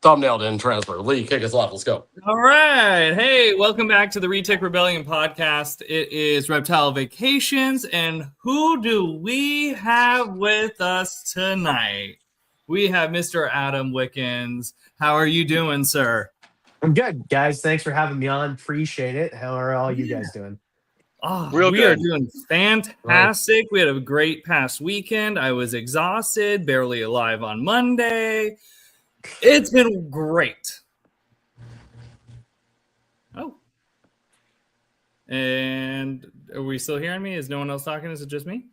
Thumbnail didn't transfer. Lee, kick us off. Let's go. All right. Hey, welcome back to the Retic Rebellion podcast. It is Reptile Vacations, and who do we have with us tonight? We have Mr. Adam Wickens. How are you doing, sir? I'm good, guys. Thanks for having me on. Appreciate it. How are all you guys doing? Oh, Real we good. are doing fantastic. Right. We had a great past weekend. I was exhausted, barely alive on Monday. It's been great. Oh. And are we still hearing me? Is no one else talking? Is it just me?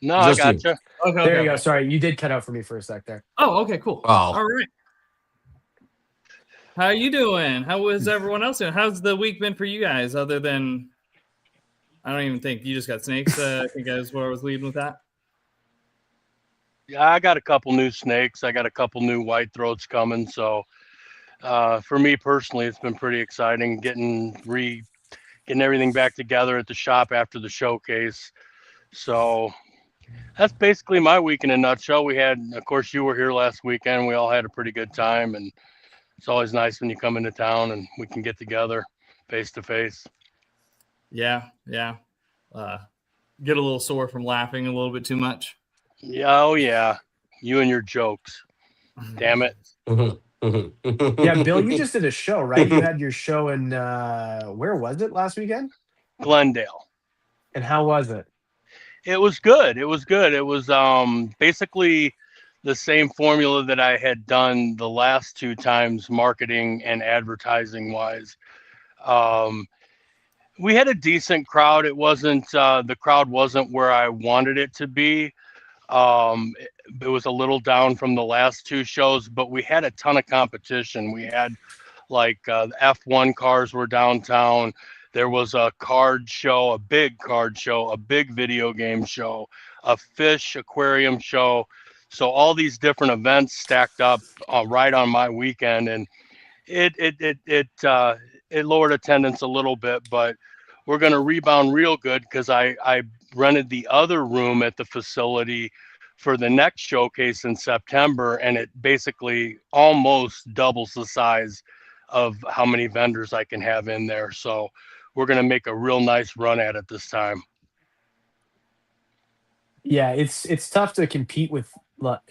No, just I gotcha. Okay, there you go. Sorry, you did cut out for me for a sec there. Oh, okay, cool. All right. How you doing? How was everyone else doing? How's the week been for you guys other than, I don't even think you just got snakes. I think that's where I was leading with that. Yeah, I got a couple new snakes. I got a couple new white throats coming. So for me personally, it's been pretty exciting getting everything back together at the shop after the showcase. So that's basically my week in a nutshell. We had, of course, you were here last weekend. We all had a pretty good time, and it's always nice when you come into town and we can get together face to face. Yeah. Get a little sore from laughing a little bit too much. Yeah, oh yeah. You and your jokes. Damn it. Yeah, Bill, you just did a show, right? You had your show in where was it last weekend? Glendale. And how was it? It was good. It was basically the same formula that I had done the last two times, marketing and advertising wise. We had a decent crowd. It wasn't the crowd wasn't where I wanted it to be. It was a little down from the last two shows, but we had a ton of competition. We had like F1 cars were downtown. There was a card show, a big card show, a big video game show, a fish aquarium show. So all these different events stacked up right on my weekend, and it lowered attendance a little bit, but we're going to rebound real good because I rented the other room at the facility for the next showcase in September, and it basically almost doubles the size of how many vendors I can have in there. So we're going to make a real nice run at it this time. Yeah, it's tough to compete with,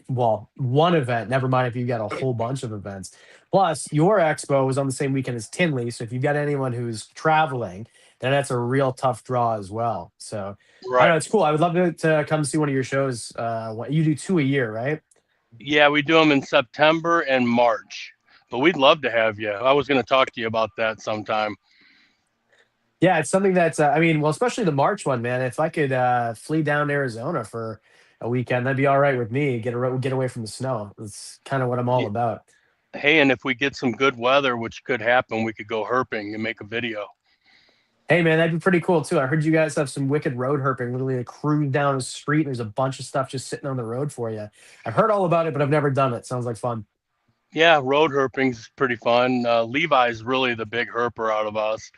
well, one event, never mind if you've got a whole bunch of events. Plus, your expo was on the same weekend as Tinley, so if you've got anyone who's traveling, then that's a real tough draw as well. So right. I don't know, it's cool. I would love to come see one of your shows. You do 2 a year, right? Yeah, we do them in September and March, but we'd love to have you. I was going to talk to you about that sometime. Yeah, it's something that's, especially the March one, man. If I could flee down to Arizona for a weekend, that'd be all right with me. Get away from the snow. That's kind of what I'm all about. Hey, and if we get some good weather, which could happen, we could go herping and make a video. Hey, man, that'd be pretty cool, too. I heard you guys have some wicked road herping, literally like cruise down the street. And there's a bunch of stuff just sitting on the road for you. I've heard all about it, but I've never done it. Sounds like fun. Yeah, road herping is pretty fun. Levi's really the big herper out of us.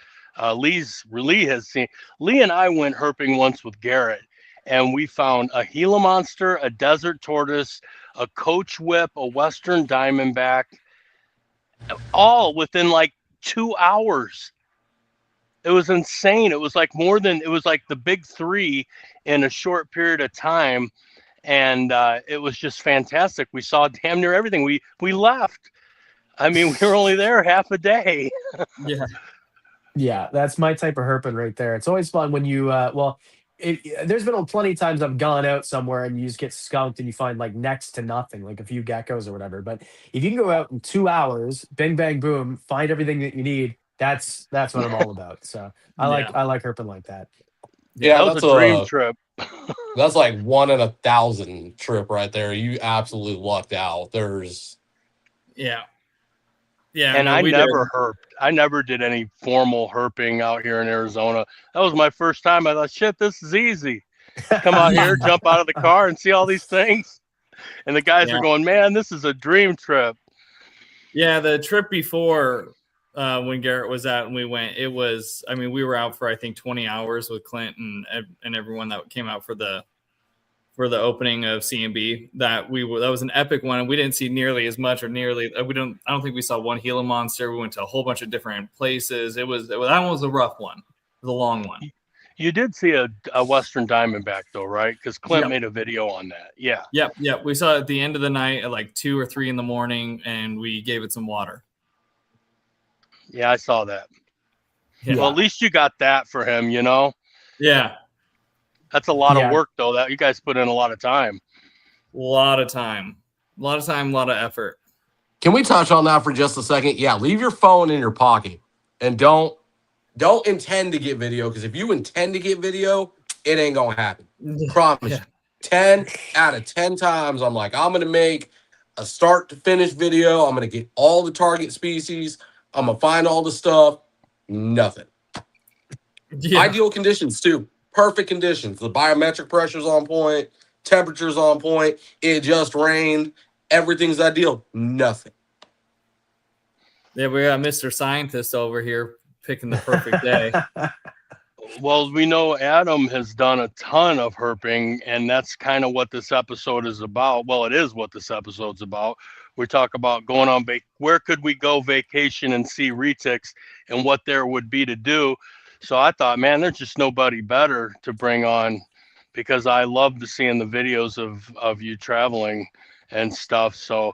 Lee and I went herping once with Garrett, and we found a Gila monster, a desert tortoise, a coach whip, a western diamondback, all within like 2 hours. It was insane. It was like the big three in a short period of time. And it was just fantastic. We saw damn near everything. We left. I mean, we were only there half a day. Yeah, that's my type of herping right there. It's always fun when you, there's been plenty of times I've gone out somewhere and you just get skunked and you find like next to nothing, like a few geckos or whatever. But if you can go out in 2 hours, bang, bang, boom, find everything that you need, That's what I'm all about. So I like herping like that. Yeah, That was a dream trip. that's like 1 in 1,000 trip right there. You absolutely lucked out. There's Yeah. Yeah. And No, I we did. never herped. I never did any formal herping out here in Arizona. That was my first time. I thought, shit, this is easy. Come out Yeah. here, jump out of the car, and see all these things. And the guys Yeah. are going, man, this is a dream trip. Yeah, the trip before when Garrett was out and we went, it was. I mean, we were out for I think 20 hours with Clint and everyone that came out for the opening of CMB. That was an epic one, and we didn't see nearly as much or nearly. I don't think we saw one Gila monster. We went to a whole bunch of different places. That one was a rough one. It was a long one. You did see a Western Diamondback though, right? Because Clint Yep. made a video on that. Yeah. Yep. We saw it at the end of the night at like 2 or 3 in the morning, and we gave it some water. Yeah, I saw that. Yeah. Well, at least you got that for him, you know? Yeah. That's a lot of Yeah. work though. That you guys put in a lot of time. A lot of time, a lot of effort. Can we touch on that for just a second? Yeah, leave your phone in your pocket and don't intend to get video, because if you intend to get video, it ain't gonna happen. Promise Yeah. you. 10 out of 10 times, I'm like, I'm gonna make a start to finish video. I'm gonna get all the target species. I'm gonna find all the stuff. Nothing. Yeah. Ideal conditions too. Perfect conditions. The biometric pressure's on point. Temperature's on point. It just rained. Everything's ideal. Nothing. Yeah, we got Mr. Scientist over here picking the perfect day. Well, we know Adam has done a ton of herping, and that's kind of what this episode is about. Well, it is what this episode's about. We talk about going on where could we go vacation and see retics and what there would be to do. So I thought, man, there's just nobody better to bring on, because I love seeing the videos of you traveling and stuff. So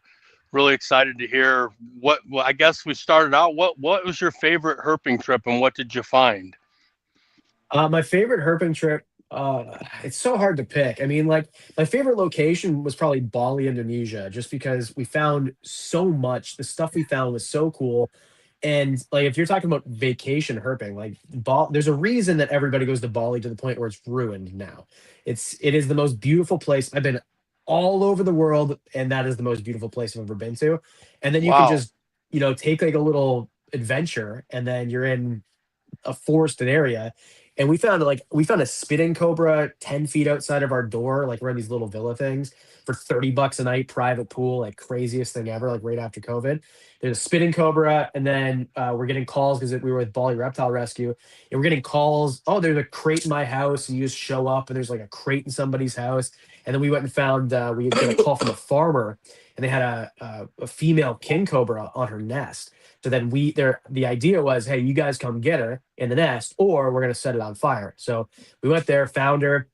really excited to hear well, I guess we started out. What was your favorite herping trip, and what did you find? My favorite herping trip, it's so hard to pick. I mean, like, my favorite location was probably Bali, Indonesia, just because we found so much. The stuff we found was so cool. And like, if you're talking about vacation herping, like there's a reason that everybody goes to Bali to the point where it's ruined now. It is the most beautiful place. I've been all over the world, and that is the most beautiful place I've ever been to. And then you can Wow. just, take like a little adventure, and then you're in a forested area. And we found a spitting cobra 10 feet outside of our door. Like, we're in these little villa things for $30 a night, private pool, like craziest thing ever, like right after COVID. There's a spitting cobra, and then we're getting calls because we were with Bali Reptile Rescue, and we're getting calls. Oh, there's a crate in my house, and you just show up, and there's like a crate in somebody's house. And then we went and found we get a call from a farmer, and they had a female king cobra on her nest. So then the idea was, hey, you guys come get her in the nest, or we're gonna set it on fire. So we went there, found her,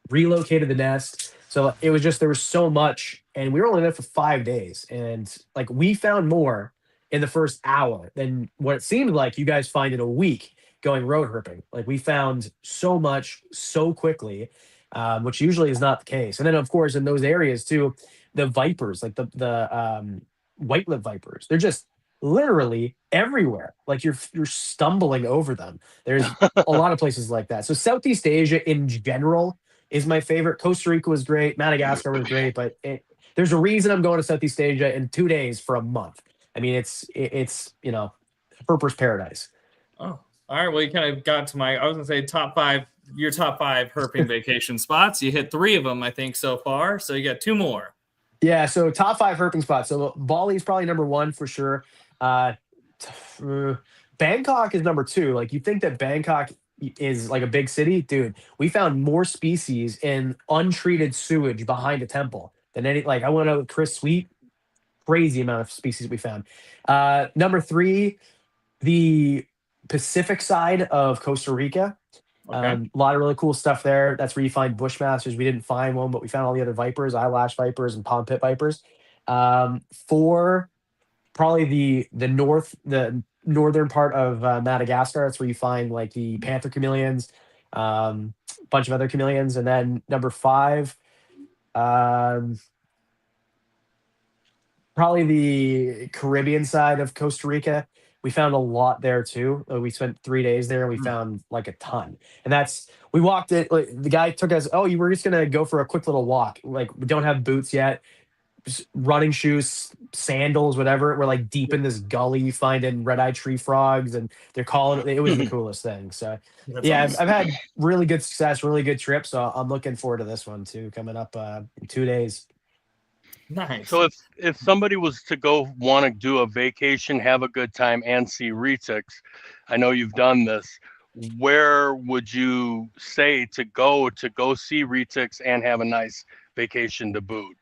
relocated the nest. So it was just, there was so much, and we were only there for 5 days, and like, we found more in the first hour than what it seemed like you guys find in a week going road herping. Like, we found so much so quickly, which usually is not the case. And then, of course, in those areas too, the vipers, like the white lip vipers, they're just literally everywhere. Like, you're stumbling over them. There's a lot of places like that. So Southeast Asia in general is my favorite. Costa Rica was great. Madagascar was great, but there's a reason I'm going to Southeast Asia in 2 days for a month. I mean, it's herper's paradise. Oh, all right. Well, you kind of got to I was gonna say your top five herping vacation spots. You hit 3 of them, I think, so far. So you got 2 more. Yeah, so top 5 herping spots. So Bali is probably number 1 for sure. Bangkok is number 2. Like, you think that Bangkok is like a big city, dude. We found more species in untreated sewage behind a temple than any. Like, I went out with Chris Sweet, crazy amount of species we found. Number 3, the Pacific side of Costa Rica. Okay. A lot of really cool stuff there. That's where you find bushmasters. We didn't find one, but we found all the other vipers, eyelash vipers, and pond pit vipers. 4, probably the northern part of Madagascar. That's where you find like the panther chameleons, a bunch of other chameleons. And then number 5, probably the Caribbean side of Costa Rica. We found a lot there too. We spent 3 days there and we found like a ton. And we walked it. Like, the guy took us, oh, you were just going to go for a quick little walk. Like, we don't have boots yet. Running shoes, sandals, whatever. We're like deep in this gully finding red-eyed tree frogs, and they're calling it. It was the coolest thing. So, That's yeah, awesome. I've had really good success, really good trips. So I'm looking forward to this one too, coming up in 2 days. Nice. So if somebody was to go want to do a vacation, have a good time, and see retics, I know you've done this. Where would you say to go see retics and have a nice vacation to boot?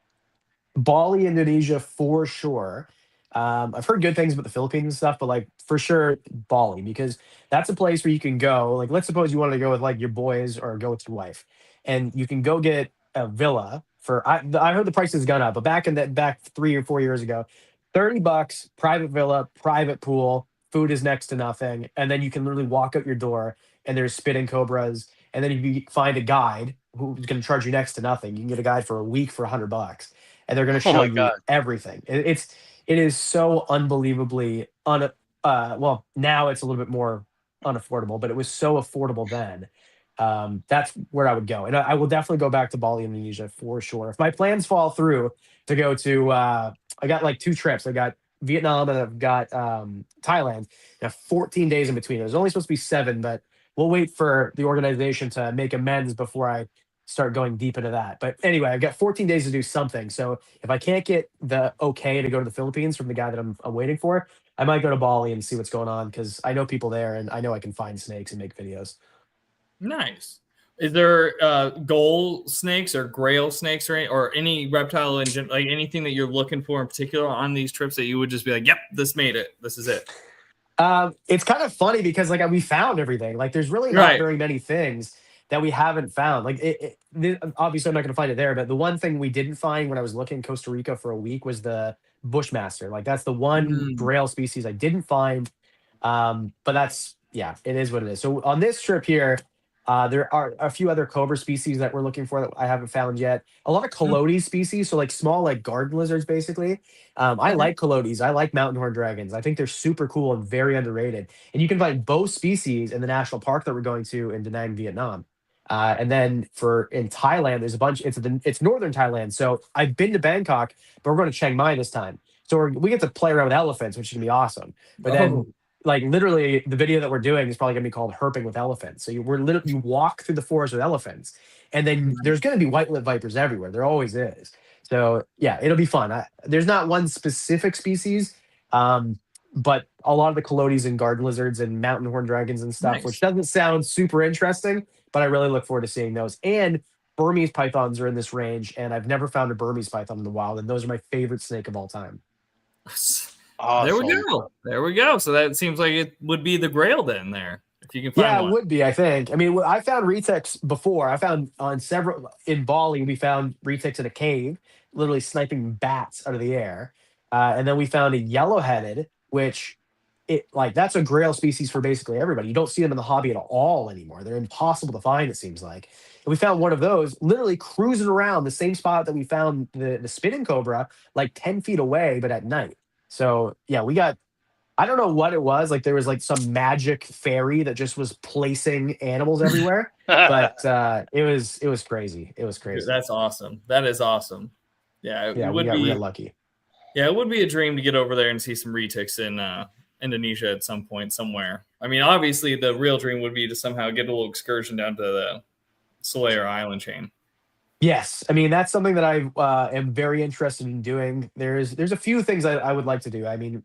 Bali, Indonesia, for sure. I've heard good things about the Philippines and stuff, but like for sure Bali, because that's a place where you can go. Like, let's suppose you wanted to go with like your boys or go with your wife, and you can go get a villa for. I heard the price has gone up, but back 3 or 4 years ago, $30, private villa, private pool, food is next to nothing, and then you can literally walk out your door and there's spitting cobras, and then if you find a guide who's going to charge you next to nothing, you can get a guide for a week for $100, and they're going to Oh show my you God. everything. It is so unbelievably well, now it's a little bit more unaffordable, but it was so affordable then. That's where I would go, and I will definitely go back to Bali, Indonesia for sure. If my plans fall through to go to, I got like 2 trips. I got Vietnam and I've got Thailand. I have 14 days in between. It was only supposed to be 7, but we'll wait for the organization to make amends before I start going deep into that. But anyway, I've got 14 days to do something. So if I can't get the okay to go to the Philippines from the guy that I'm waiting for, I might go to Bali and see what's going on, because I know people there and I know I can find snakes and make videos. Nice. Is there goal snakes or grail snakes or any reptile like anything that you're looking for in particular on these trips that you would just be like, yep, this made it. This is it. It's kind of funny because like we found everything. Like, there's really not very many things that we haven't found. Like, obviously I'm not going to find it there, but the one thing we didn't find when I was looking in Costa Rica for a week was the bushmaster. Like, that's the one grail species I didn't find. But yeah, it is what it is. So on this trip here, there are a few other cobra species that we're looking for that I haven't found yet. A lot of Colodtes species, so like small, like garden lizards, basically. I like Colodtes. I like mountain horn dragons. I think they're super cool and very underrated. And you can find both species in the national park that we're going to in Da Nang, Vietnam. And then in Thailand, there's a bunch. It's northern Thailand. So I've been to Bangkok, but we're going to Chiang Mai this time. So we get to play around with elephants, which is gonna be awesome. But then, like, literally, the video that we're doing is probably gonna be called "Herping with Elephants." So you walk through the forest with elephants, and then there's gonna be white-lipped vipers everywhere. There always is. So yeah, it'll be fun. There's not one specific species, but a lot of the Colodtes and garden lizards and mountain horn dragons and stuff, which doesn't sound super interesting, but I really look forward to seeing those. And Burmese pythons are in this range, and I've never found a Burmese python in the wild, and those are my favorite snake of all time. Awesome. There we go. There we go. So that seems like it would be the grail then there, if you can find one. Yeah, it would be, I think. I mean, I found retics before. I found in Bali, we found retics in a cave, literally sniping bats out of the air. And then we found a yellow-headed, which that's a grail species for basically everybody. You don't see them in the hobby at all anymore. They're impossible to find, it seems like. And we found one of those literally cruising around the same spot that we found the spinning cobra, like 10 feet away, but at night. So yeah, I don't know what it was. Like, there was like some magic fairy that just was placing animals everywhere. But it was crazy. It was crazy. Dude, that's awesome. That is awesome. Yeah, we got real lucky. Yeah, it would be a dream to get over there and see some retics in Indonesia at some point somewhere. I mean, obviously the real dream would be to somehow get a little excursion down to the Slayer Island chain. Yes, I mean, that's something that I am very interested in doing. There's a few things I would like to do. I mean,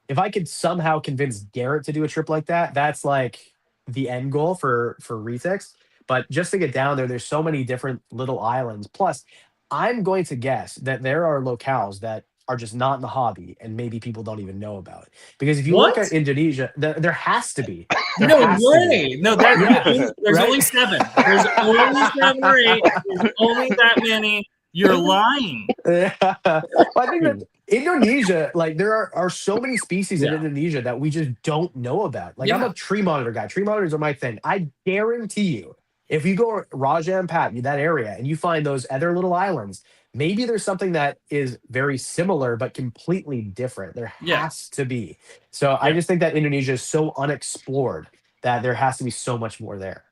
if I could somehow convince Garrett to do a trip like that, that's like the end goal for retics. But just to get down there, there's so many different little islands. Plus, I'm going to guess that there are locales that are just not in the hobby, and maybe people don't even know about it. Because if you look at Indonesia, there has to be. No way. No, there's only 7. There's only 7 or 8. There's only that many. You're lying. Yeah. Well, I think that Indonesia, like, there are so many species in Indonesia that we just don't know about. Like, I'm a tree monitor guy. Tree monitors are my thing. I guarantee you, If you go Raja and Pat, that area, and you find those other little islands, maybe there's something that is very similar but completely different. There Yeah. has to be. So I Yeah. just think that Indonesia is so unexplored that there has to be so much more there.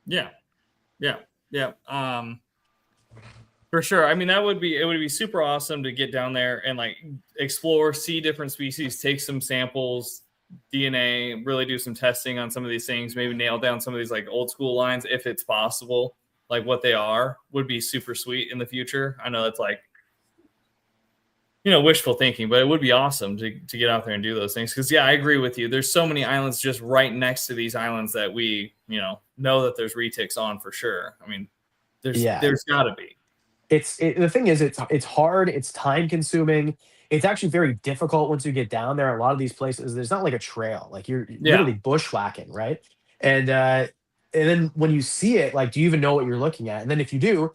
Yeah. Yeah. Yeah. For sure. I mean, it would be super awesome to get down there and like explore, see different species, take some samples, DNA, really do some testing on some of these things, maybe nail down some of these like old school lines if it's possible. Like what they are would be super sweet in the future. I know that's like, wishful thinking, but it would be awesome to get out there and do those things. Because yeah, I agree with you. There's so many islands just right next to these islands that we, know that there's retics on for sure. I mean, there's got to be. The thing is, it's hard, it's time consuming. It's actually very difficult once you get down there. A lot of these places, there's not like a trail. Like you're literally bushwhacking, right? And then when you see it, like, do you even know what you're looking at? And then if you do,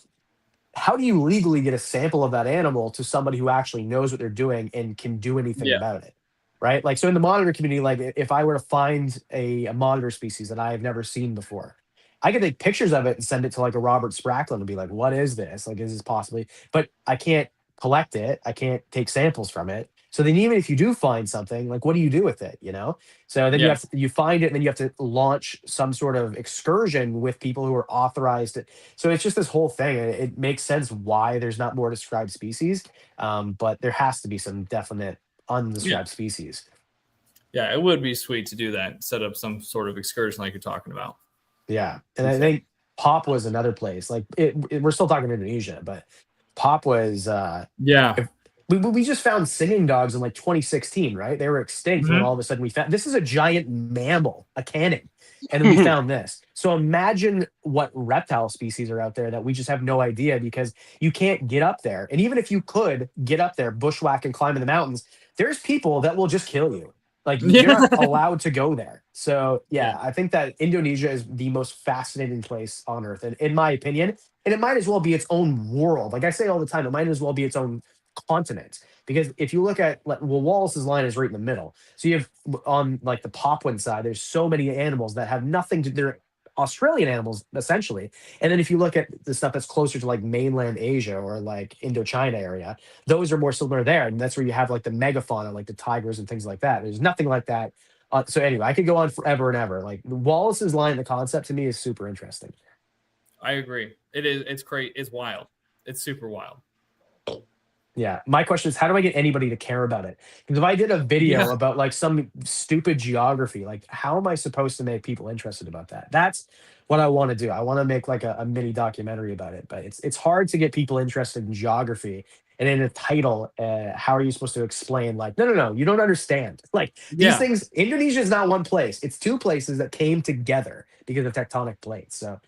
how do you legally get a sample of that animal to somebody who actually knows what they're doing and can do anything about it? Right? Like, so in the monitor community, like if I were to find a monitor species that I have never seen before, I could take pictures of it and send it to like a Robert Sprackland and be like, what is this? Like, is this possibly? But I can't collect it. I can't take samples from it. So then even if you do find something, like what do you do with it? So then you find it and then you have to launch some sort of excursion with people who are authorized. So it's just this whole thing. It makes sense why there's not more described species, but there has to be some definite undescribed species. Yeah, it would be sweet to do that. Set up some sort of excursion like you're talking about. Yeah, and I think Papua was another place. Like we're still talking Indonesia, but Papua is we just found singing dogs in like 2016, right? They were extinct, and then all of a sudden we found this is a giant mammal, a canid, and then we found this. So imagine what reptile species are out there that we just have no idea because you can't get up there. And even if you could get up there, bushwhack and climb in the mountains, there's people that will just kill you. Like you're not allowed to go there. So I think that Indonesia is the most fascinating place on earth, and in my opinion, and it might as well be its own world. Like I say all the time, it might as well be its own continent. Because if you look at Wallace's line is right in the middle. So you have on like the Papuan side, there's so many animals that have nothing to they're Australian animals essentially. And then if you look at the stuff that's closer to like mainland Asia or like Indochina area, those are more similar there. And that's where you have like the megafauna, like the tigers and things like that. There's nothing like that. So anyway, I could go on forever and ever. Like Wallace's line, the concept to me is super interesting. I agree. It is. It's great. It's wild. It's super wild. Yeah. My question is, how do I get anybody to care about it? Because if I did a video about like some stupid geography, like how am I supposed to make people interested about that? That's what I want to do. I want to make like a mini documentary about it, but it's hard to get people interested in geography. And in a title, how are you supposed to explain like, no, you don't understand. Like these things, Indonesia is not one place. It's two places that came together because of tectonic plates. So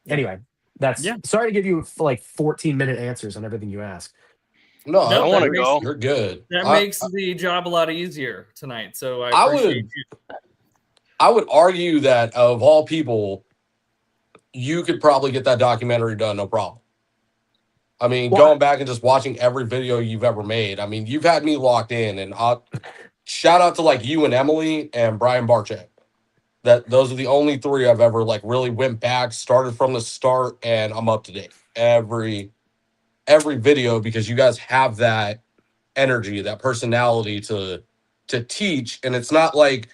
anyway, that's sorry to give you like 14-minute answers on everything you ask. No, I want to go. You're good. That makes the job a lot easier tonight. So I appreciate you. I would argue that of all people, you could probably get that documentary done, no problem. I mean, going back and just watching every video you've ever made. I mean, you've had me locked in, and shout out to like you and Emily and Brian Barchek. Those are the only three I've ever like really went back, started from the start, and I'm up to date every video because you guys have that energy, that personality to teach. And it's not like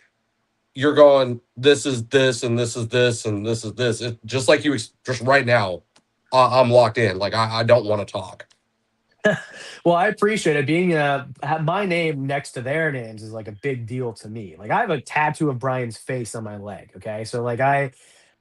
you're going, this is this and this is this and this is this. It's just like you just right now, I'm locked in. Like I don't want to talk. Well, I appreciate it. Being my name next to their names is like a big deal to me. Like I have a tattoo of Brian's face on my leg. Okay, so like I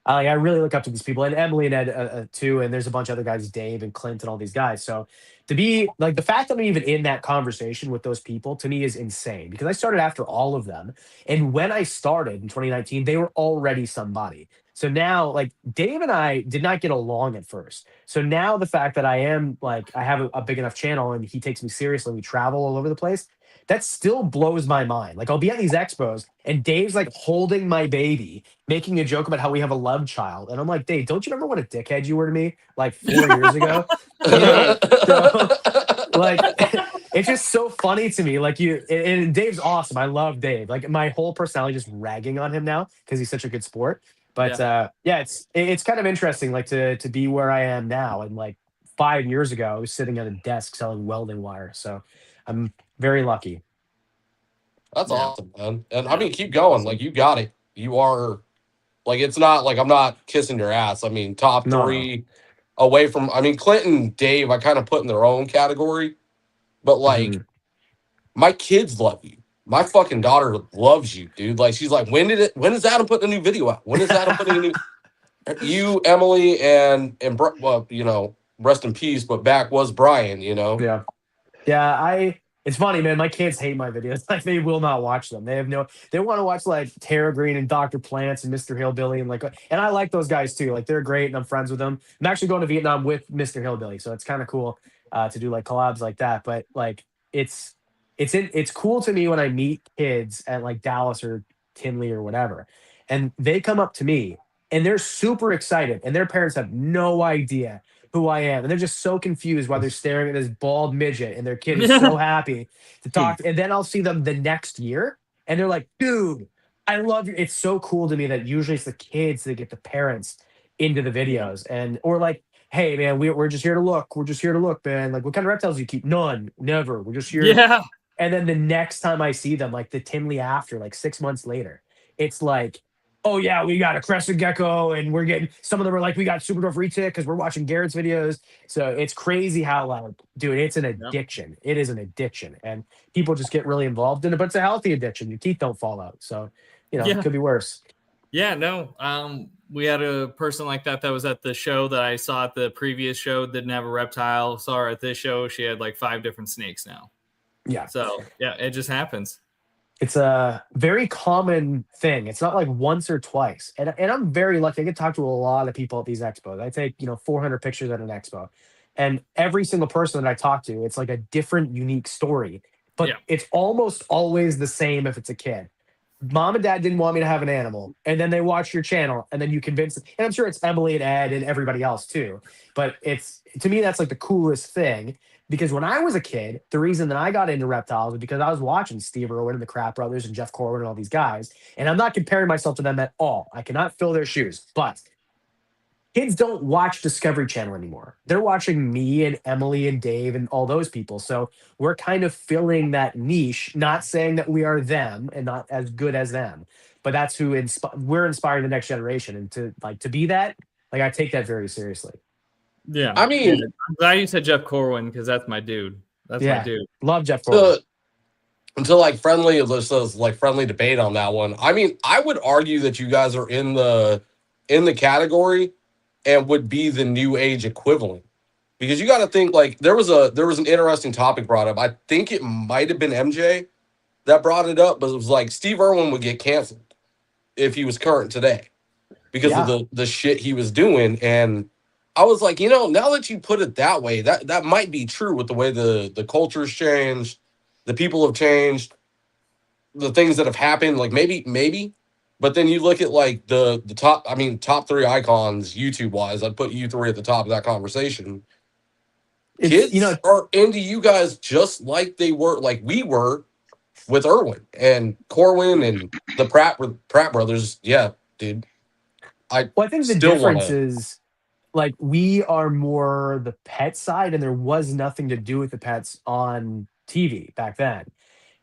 really look up to these people, and Emily and Ed too, and there's a bunch of other guys, Dave and Clint and all these guys. So to be like the fact that I'm even in that conversation with those people to me is insane because I started after all of them, and when I started in 2019, they were already somebody. So now, like Dave and I did not get along at first. So now the fact that I am like I have a big enough channel and he takes me seriously, we travel all over the place. That still blows my mind. Like I'll be at these expos and Dave's like holding my baby, making a joke about how we have a love child. And I'm like, Dave, don't you remember what a dickhead you were to me like 4 years ago? So, like, it's just so funny to me. Like and Dave's awesome. I love Dave. Like my whole personality just ragging on him now because he's such a good sport. But yeah, it's kind of interesting, like to be where I am now. And like 5 years ago, I was sitting at a desk selling welding wire. So I'm very lucky. That's Yeah. awesome, man. And I Yeah. mean, keep going. Awesome. Like you got it. You are like it's not like I'm not kissing your ass. I mean, top No, no. three away from. I mean, Clinton, Dave, I kind of put in their own category, but like Mhm. my kids love you. My fucking daughter loves you, dude. Like she's like, when is Adam putting a new video out? When is Adam putting a new you, Emily, well, rest in peace, but back was Brian, Yeah. Yeah, it's funny, man. My kids hate my videos. Like they will not watch them. They want to watch like Tara Green and Dr. Plants and Mr. Hillbilly and I like those guys too. Like they're great and I'm friends with them. I'm actually going to Vietnam with Mr. Hillbilly, so it's kind of cool to do like collabs like that. But like it's it's cool to me when I meet kids at like Dallas or Tinley or whatever, and they come up to me and they're super excited, and their parents have no idea who I am. And they're just so confused while they're staring at this bald midget, and their kid is so happy to talk. And then I'll see them the next year, and they're like, dude, I love you. It's so cool to me that usually it's the kids that get the parents into the Yeah. videos. And, or like, hey, man, we're just here to look. We're just here to look, man. Like, what kind of reptiles do you keep? None, never. We're just here. Yeah. And then the next time I see them, like the Tinley after, like 6 months later, it's like, oh yeah, we got a crested gecko, and we're getting some of them are like, we got super dwarf retic because we're watching Garrett's videos. So it's crazy how like, dude, it's an Yeah. addiction. It is an addiction, and people just get really involved in it. But it's a healthy addiction. Your teeth don't fall out, so it Yeah. could be worse. Yeah, no. We had a person like that was at the show that I saw at the previous show, didn't have a reptile. Saw her at this show. She had like 5 different snakes now. Yeah. So yeah, it just happens. It's a very common thing. It's not like once or twice. And I'm very lucky. I get to talk to a lot of people at these expos. I take, 400 pictures at an expo. And every single person that I talk to, it's like a different, unique story. But Yeah. it's almost always the same if it's a kid. Mom and dad didn't want me to have an animal. And then they watch your channel, and then you convince them. And I'm sure it's Emily and Ed and everybody else too. But to me, that's like the coolest thing. Because when I was a kid, the reason that I got into reptiles was because I was watching Steve Irwin and the Crap Brothers and Jeff Corwin and all these guys. And I'm not comparing myself to them at all. I cannot fill their shoes. But kids don't watch Discovery Channel anymore. They're watching me and Emily and Dave and all those people. So we're kind of filling that niche, not saying that we are them and not as good as them, but that's who we're inspiring the next generation. And to be that, like I take that very seriously. Yeah. I mean, I'm glad you said Jeff Corwin because that's my dude. That's my dude. Love Jeff Corwin. Until like friendly debate on that one. I mean, I would argue that you guys are in the category and would be the new age equivalent, because you got to think like there was an interesting topic brought up. I think it might have been MJ that brought it up, but it was like Steve Irwin would get canceled if he was current today because of the shit he was doing. And I was like, now that you put it that way, that might be true with the way the culture's changed, the people have changed, the things that have happened. Like maybe, but then you look at like the top 3 icons YouTube wise. I'd put you 3 at the top of that conversation. Kids are into you guys just like they were, like we were with Irwin and Corwin and the Pratt brothers. Yeah, dude. I think the difference is like we are more the pet side, and there was nothing to do with the pets on TV back then.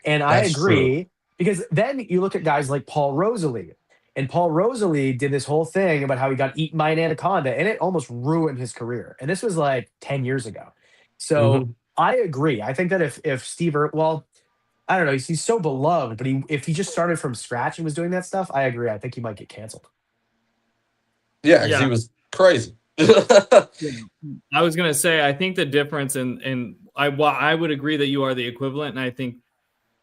And I agree, because then you look at guys like Paul Rosalie, and Paul Rosalie did this whole thing about how he got eaten by an anaconda, and it almost ruined his career. And this was like 10 years ago. So I agree. I think that if Steve, well, I don't know, he's so beloved, but if he just started from scratch and was doing that stuff, I agree. I think he might get canceled. Yeah, because he was crazy. I was gonna say, I think the difference, and I would agree that you are the equivalent, and I think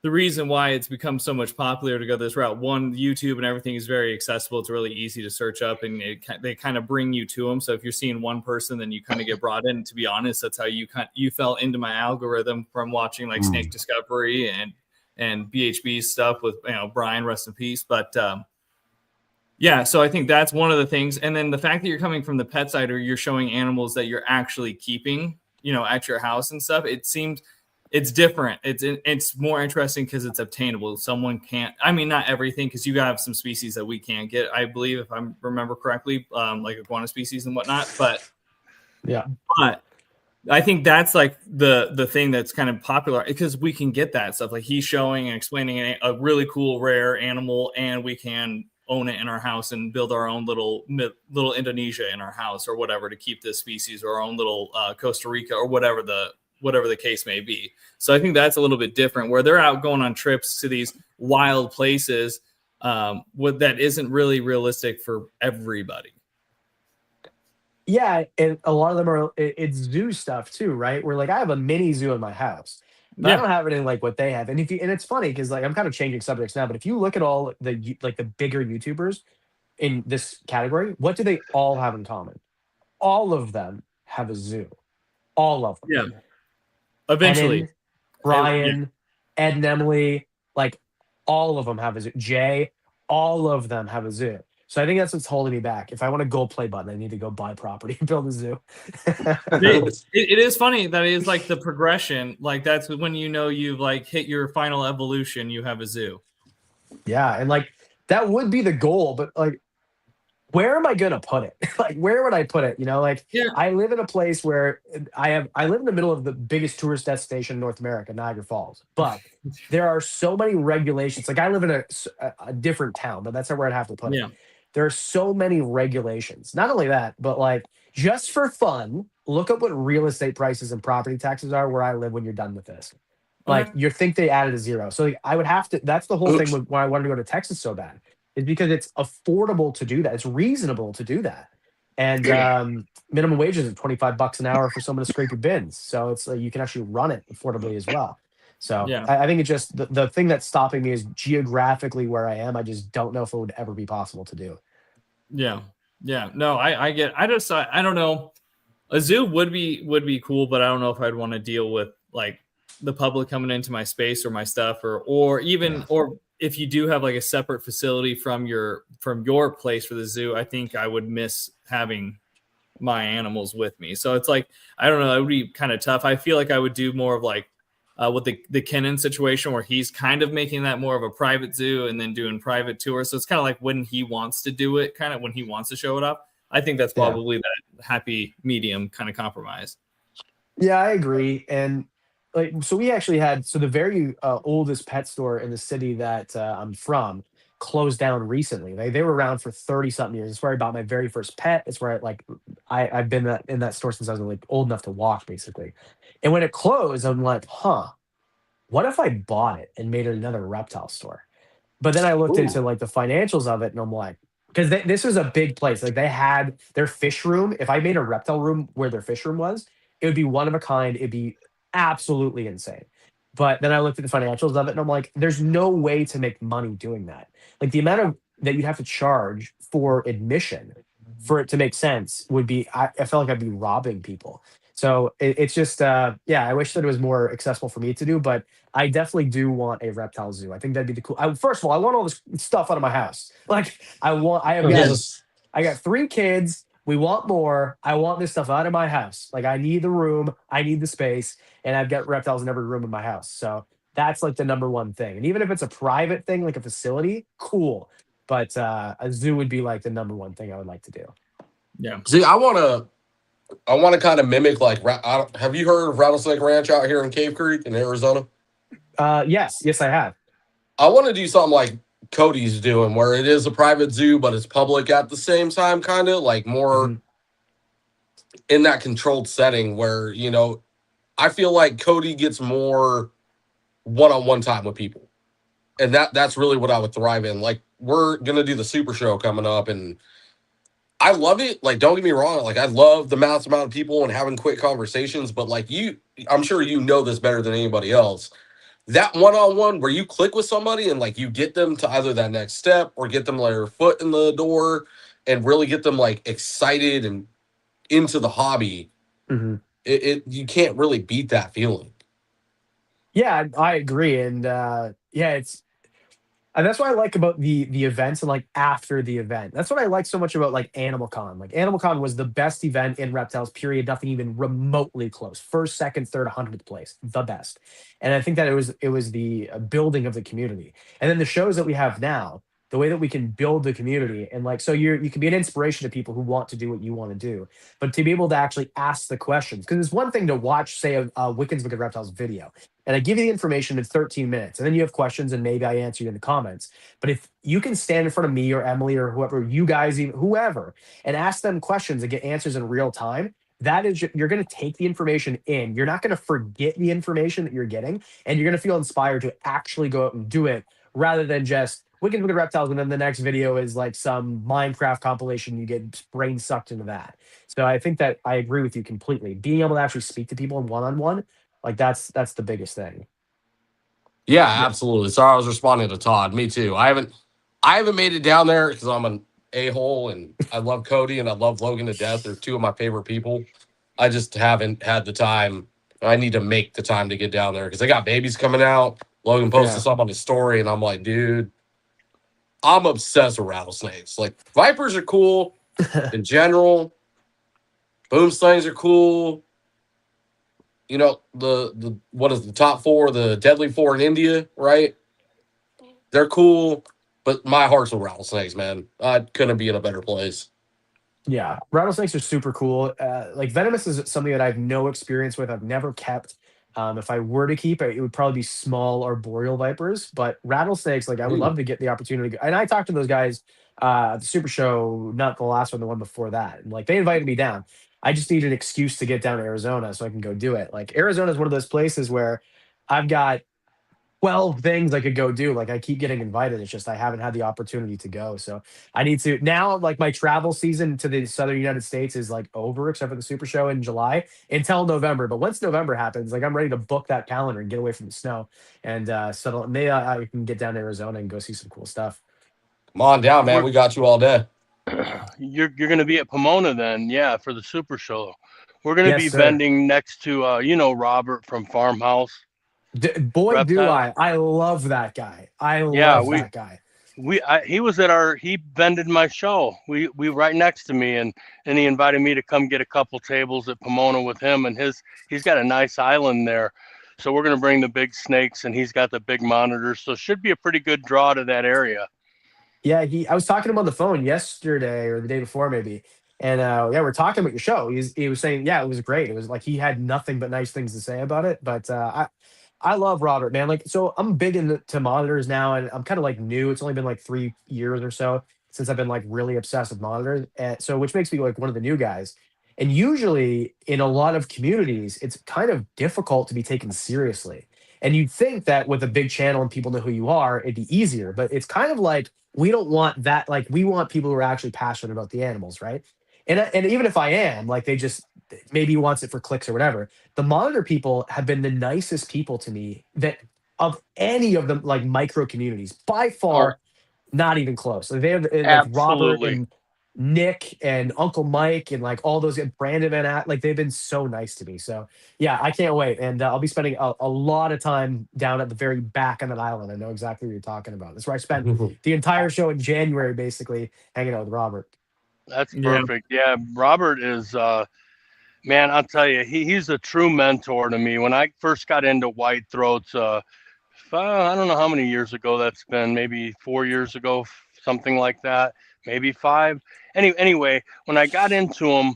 the reason why it's become so much popular to go this route, one, YouTube and everything is very accessible. It's really easy to search up, and they kind of bring you to them. So if you're seeing one person, then you kind of get brought in. To be honest, that's how you fell into my algorithm from watching like Snake Discovery and BHB stuff with Brian, rest in peace. But yeah, so I think that's one of the things. And then the fact that you're coming from the pet side, or you're showing animals that you're actually keeping, at your house and stuff. It seems it's different. It's more interesting because it's obtainable. Someone can't. I mean, not everything, because you have some species that we can't get. I believe, if I remember correctly, like iguana species and whatnot. But I think that's like the thing that's kind of popular, because we can get that stuff. Like, he's showing and explaining a really cool rare animal, and we can own it in our house and build our own little Indonesia in our house or whatever to keep this species, or our own little Costa Rica, or whatever the case may be. So I think that's a little bit different, where they're out going on trips to these wild places that isn't really realistic for everybody. Yeah, and a lot of them are it's zoo stuff too, right? Where like I have a mini zoo in my house, but I don't have it in like what they have. And it's funny because like I'm kind of changing subjects now, but if you look at all like the bigger YouTubers in this category, what do they all have in common? All of them have a zoo. All of them. Yeah. Eventually. Enan, Brian, Ed and Emily, like all of them have a zoo. Jay, all of them have a zoo. So I think that's what's holding me back. If I want a gold play button, I need to go buy property and build a zoo. It is funny that it is like the progression. Like, that's when you've like hit your final evolution, you have a zoo. Yeah, and like that would be the goal, but like where am I gonna put it? Like, where would I put it? Like, I live in a place where I live in the middle of the biggest tourist destination in North America, Niagara Falls. But there are so many regulations. Like, I live in a different town, but that's not where I'd have to put it. There are so many regulations. Not only that, but like, just for fun, look up what real estate prices and property taxes are where I live when you're done with this. Like, you think they added a zero. So like, I would have to. That's the whole thing why I wanted to go to Texas so bad. Is because it's affordable to do that. It's reasonable to do that. And minimum wages are $25 an hour for someone to scrape your bins. So it's like you can actually run it affordably as well. So I think it's just the thing that's stopping me is geographically where I am. I just don't know if it would ever be possible to do. Yeah. No, I get. I don't know. A zoo would be cool, but I don't know if I'd want to deal with like the public coming into my space or my stuff, or if you do have like a separate facility from your place for the zoo. I think I would miss having my animals with me. So it's like, I don't know, it would be kind of tough. I feel like I would do more of like with the Kenan situation, where he's kind of making that more of a private zoo and then doing private tours. So it's kind of like when he wants to do it, kind of when he wants to show it up. I think that's probably that happy medium kind of compromise. Yeah, I agree. And like, so we actually had the very oldest pet store in the city that I'm from closed down recently. They were around for 30 something years. It's where I bought my very first pet. It's where I've been in that store since I was like old enough to walk, basically. And when it closed, I'm like, what if I bought it and made it another reptile store? But then I looked into like the financials of it, and I'm like, because this was a big place. Like, they had their fish room. If I made a reptile room where their fish room was, it would be one of a kind. It'd be absolutely insane. But then I looked at the financials of it, and I'm like, there's no way to make money doing that. Like, the amount of that you'd have to charge for admission for it to make sense would be, I felt like I'd be robbing people. So it's just, I wish that it was more accessible for me to do, but I definitely do want a reptile zoo. I think that'd be the cool. First of all, I want all this stuff out of my house. Like, I got 3 kids. We want more. I want this stuff out of my house. Like, I need the room. I need the space. And I've got reptiles in every room in my house. So that's like the number one thing. And even if it's a private thing, like a facility, cool. But a zoo would be like the number one thing I would like to do. Yeah. See, I want to kind of mimic like. Have you heard of Rattlesnake Ranch out here in Cave Creek in Arizona? Yes, I have. I want to do something like Cody's doing, where it is a private zoo, but it's public at the same time, kind of like more in that controlled setting where, I feel like Cody gets more one-on-one time with people. And that's really what I would thrive in. Like, we're going to do the Super Show coming up, and I love it. Like, don't get me wrong. Like, I love the mass amount of people and having quick conversations, but like I'm sure you know this better than anybody else. That one-on-one where you click with somebody and like you get them to either that next step or get them their foot in the door and really get them like excited and into the hobby. You can't really beat that feeling. Yeah, I agree. And it's And that's what I like about the events and like after the event. That's what I like so much about like Animal Con. Like Animal Con was the best event in reptiles, period. Nothing even remotely close. First, second, third, 100th place, the best. And I think that it was the building of the community. And then the shows that we have now, the way that we can build the community and like so you can be an inspiration to people who want to do what you want to do, but to be able to actually ask the questions because it's one thing to watch, say, a Wickens Wicked Reptiles video and I give you the information in 13 minutes, and then you have questions, and maybe I answer you in the comments. But if you can stand in front of me or Emily or whoever, you guys, even whoever, and ask them questions and get answers in real time, that is, you're going to take the information in. You're not going to forget the information that you're getting, and you're going to feel inspired to actually go out and do it rather than just Wicked Wicked Reptiles, and then the next video is like some Minecraft compilation. You get brain sucked into that. So I think that I agree with you completely. Being able to actually speak to people in one on one like that's the biggest thing. Yeah, Yeah. absolutely. Sorry, I was responding to Todd. Me too. I haven't made it down there because I'm an a-hole and I love Cody and I love Logan to death. They're two of my favorite people. I just haven't had the time. I need to make the time to get down there because I got babies coming out. Logan posted Yeah. something on his story, and I'm like, dude, I'm obsessed with rattlesnakes. Like vipers are cool in general. Boom slings are cool. You know, the what is the top four, the deadly four in India, right? They're cool, but my heart's with rattlesnakes, man. I couldn't be in a better place. Yeah, rattlesnakes are super cool. Like venomous is something that I have no experience with. I've never kept. If I were to keep it, it would probably be small arboreal vipers. But rattlesnakes, like I would Mm. love to get the opportunity. And I talked to those guys at the Super Show, not the last one, the one before that. And like they invited me down. I just need an excuse to get down to Arizona so I can go do it. Like Arizona is one of those places where I've got 12 things I could go do. Like I keep getting invited. It's just I haven't had the opportunity to go. So I need to now, like my travel season to the southern United States is like over, except for the Super Show in July until November. But once November happens, like I'm ready to book that calendar and get away from the snow and settle. Maybe I can get down to Arizona and go see some cool stuff. Come on down, man. We're We got you all day. you're going to be at Pomona then, yeah, for the Super Show. We're going to Yes, be sir. vending next to Robert from Farmhouse Boy, do Reptile. I. I love that guy. I Yeah, love that guy. he was at he vended my show. We right next to me, and he invited me to come get a couple tables at Pomona with him, and he's got a nice island there. So we're going to bring the big snakes, and he's got the big monitors. So it should be a pretty good draw to that area. Yeah, I was talking to him on the phone yesterday or the day before maybe. And yeah, we're talking about your show. He was saying, yeah, it was great. It was like he had nothing but nice things to say about it. But I love Robert, man. Like, so I'm big into monitors now, and I'm kind of like new. It's only been like 3 years or so since I've been like really obsessed with monitors. And so which makes me like one of the new guys. And usually in a lot of communities, it's kind of difficult to be taken seriously. And you'd think that with a big channel and people know who you are, it'd be easier. But it's kind of like we don't want that. Like we want people who are actually passionate about the animals, right? And even if I am, like they just maybe wants it for clicks or whatever. The monitor people have been the nicest people to me that of any of them like micro communities by Oh, far, not even close. Like they have like Robert absolutely. and Nick and Uncle Mike and like all those and Brandon and like they've been so nice to me. So yeah, I can't wait. And I'll be spending a lot of time down at the very back on that island. I know exactly what you're talking about. That's where I spent the entire show in January, basically hanging out with Robert. That's Yeah. perfect. Yeah, Robert is man, I'll tell you, he's a true mentor to me. When I first got into white throats, I don't know how many years ago that's been, maybe 4 years ago, something like that, maybe five. Anyway, when I got into him,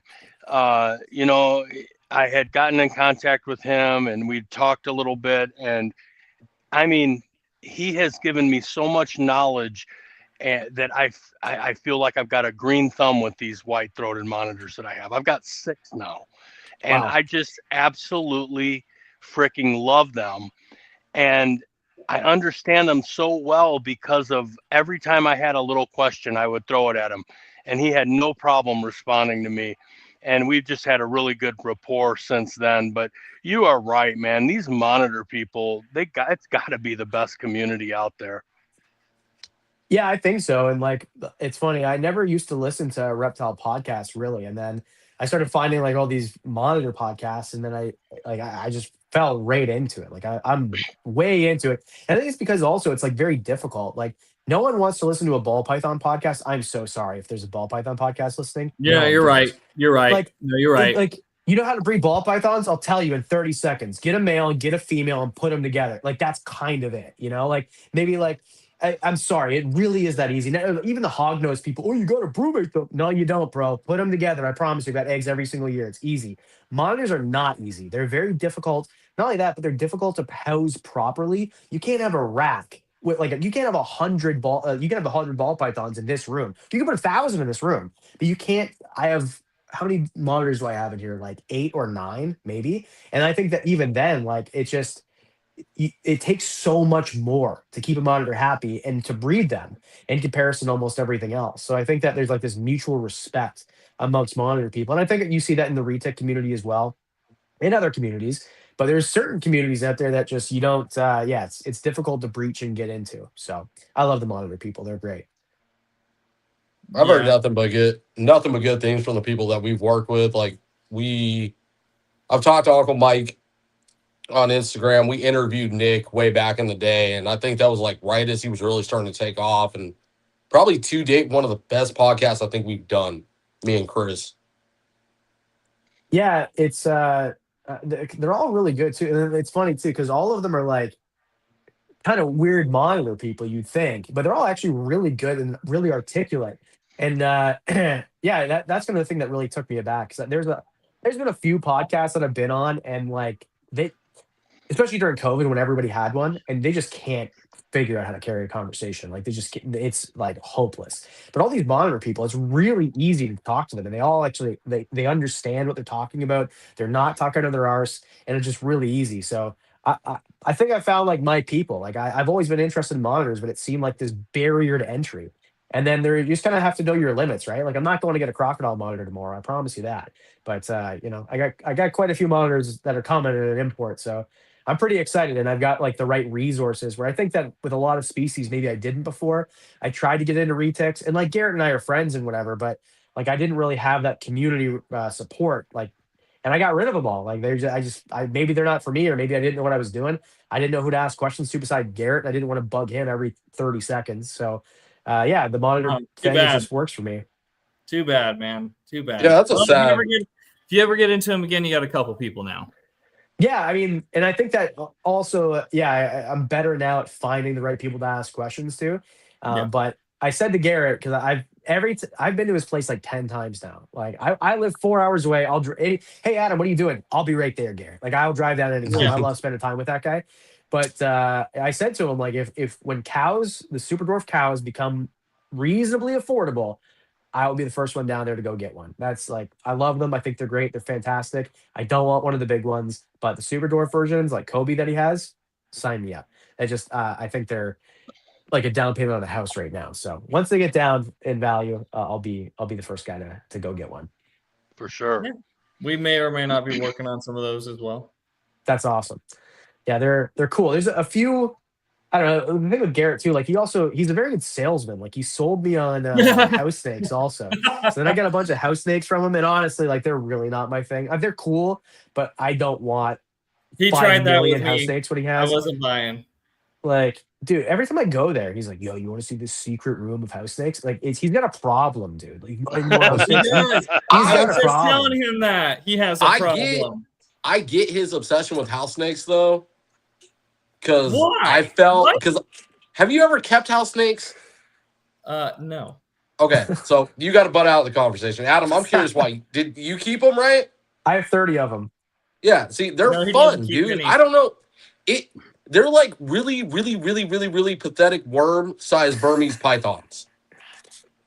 you know, I had gotten in contact with him and we talked a little bit. And I mean, he has given me so much knowledge and that I feel like I've got a green thumb with these white throated monitors that I have. I've got six now, and Wow. I just absolutely freaking love them. And I understand them so well because of every time I had a little question, I would throw it at him, and he had no problem responding to me. And we've just had a really good rapport since then. But you are right, man. These monitor people, it's got to be the best community out there. Yeah, I think so. And like, it's funny. I never used to listen to reptile podcasts really, and then I started finding like all these monitor podcasts, and then I just fell right into it. Like I'm way into it. And I think it's because also it's like very difficult. Like no one wants to listen to a ball python podcast. I'm so sorry if there's a ball python podcast listening. Yeah, No one you're right. cares. You're right. Like No, you're right. like you know how to breed ball pythons? I'll tell you in 30 seconds. Get a male and get a female and put them together. Like that's kind of it, you know? Like maybe like I'm sorry, it really is that easy. Now, even the hog-nosed people, oh, you got to brumate them. No, you don't, bro. Put them together. I promise you, got eggs every single year. It's easy. Monitors are not easy. They're very difficult. Not only that, but they're difficult to house properly. You can't have a rack with like you can't have 100 ball. You can have 100 ball pythons in this room. You can put 1,000 in this room, but you can't. I have how many monitors do I have in here? Like 8 or 9, maybe. And I think that even then, like it's just it takes so much more to keep a monitor happy and to breed them in comparison to almost everything else. So I think that there's like this mutual respect amongst monitor people. And I think that you see that in the retic community as well, in other communities. But there's certain communities out there that just you don't yeah, it's difficult to breach and get into. So I love the monitor people. They're great. I've heard Yeah. nothing but good things from the people that we've worked with. Like I've talked to Uncle Mike on Instagram. We interviewed Nick way back in the day, and I think that was like right as he was really starting to take off, and probably to date one of the best podcasts I think we've done. Me and Chris. Yeah, it's they're all really good too. And it's funny too because all of them are like kind of weird monitor people you'd think, but they're all actually really good and really articulate. And yeah, that's kind of the thing that really took me aback. Because there's been a few podcasts that I've been on, and like they, especially during COVID when everybody had one, and they just can't figure out how to carry a conversation. Like they just it's like hopeless. But all these monitor people, it's really easy to talk to them, and they all actually they understand what they're talking about. They're not talking to their arse, and it's just really easy. So I think I found like my people. Like I've always been interested in monitors, but it seemed like this barrier to entry. And then there, you just kind of have to know your limits, right? Like I'm not going to get a crocodile monitor tomorrow. I promise you that. But you know, I got quite a few monitors that are coming in an import, so I'm pretty excited, and I've got like the right resources. Where I think that with a lot of species, maybe I didn't before. I tried to get into retics, and like Garrett and I are friends and whatever, but like I didn't really have that community support. Like and I got rid of them all. Like they're I maybe they're not for me, or maybe I didn't know what I was doing. I didn't know who to ask questions to beside Garrett. I didn't want to bug him every 30 seconds. So, yeah, the monitor Too thing bad. just works for me. Too bad, man. Too bad. Yeah, that's a Well, sad. if you ever get into them again, you got a couple people now. Yeah, I mean, and I think that also, yeah, I'm better now at finding the right people to ask questions to. Yeah. But I said to Garrett because I've been to his place like 10 times now. Like I live 4 hours away. Hey Adam, what are you doing? I'll be right there, Garrett. Like I'll drive down anytime. Yeah. I love spending time with that guy. But I said to him like if when the super dwarf cows become reasonably affordable, I will be the first one down there to go get one. That's like I love them. I think they're great. They're fantastic. I don't want one of the big ones, but the super dwarf versions like Kobe that he has, sign me up. I just I think they're like a down payment on a house right now. So once they get down in value, I'll be the first guy to go get one. For sure. Yeah. We may or may not be working on some of those as well. That's awesome. Yeah, they're cool. There's a few. I don't know. The thing with Garrett too, like he's a very good salesman. Like he sold me on house snakes also. So then I got a bunch of house snakes from him, and honestly, like they're really not my thing. They're cool, but I don't want He 5 tried that million with house me. snakes. What he I has, wasn't buying. like, dude. Every time I go there, he's like, "Yo, you want to see this secret room of house snakes?" Like, he's got a problem, dude. Like, more house He snakes. does. He's I got was a just problem. telling him that he has a I problem. I get his obsession with house snakes though, because Why? I felt What? because have you ever kept house snakes? No. Okay, so you got to butt out of the conversation, Adam. I'm curious why did you keep them, right? I have 30 of them. Yeah, see, they're No, he fun, doesn't keep dude. any. I don't know it. They're like really, really, really, really, really pathetic worm-sized Burmese pythons.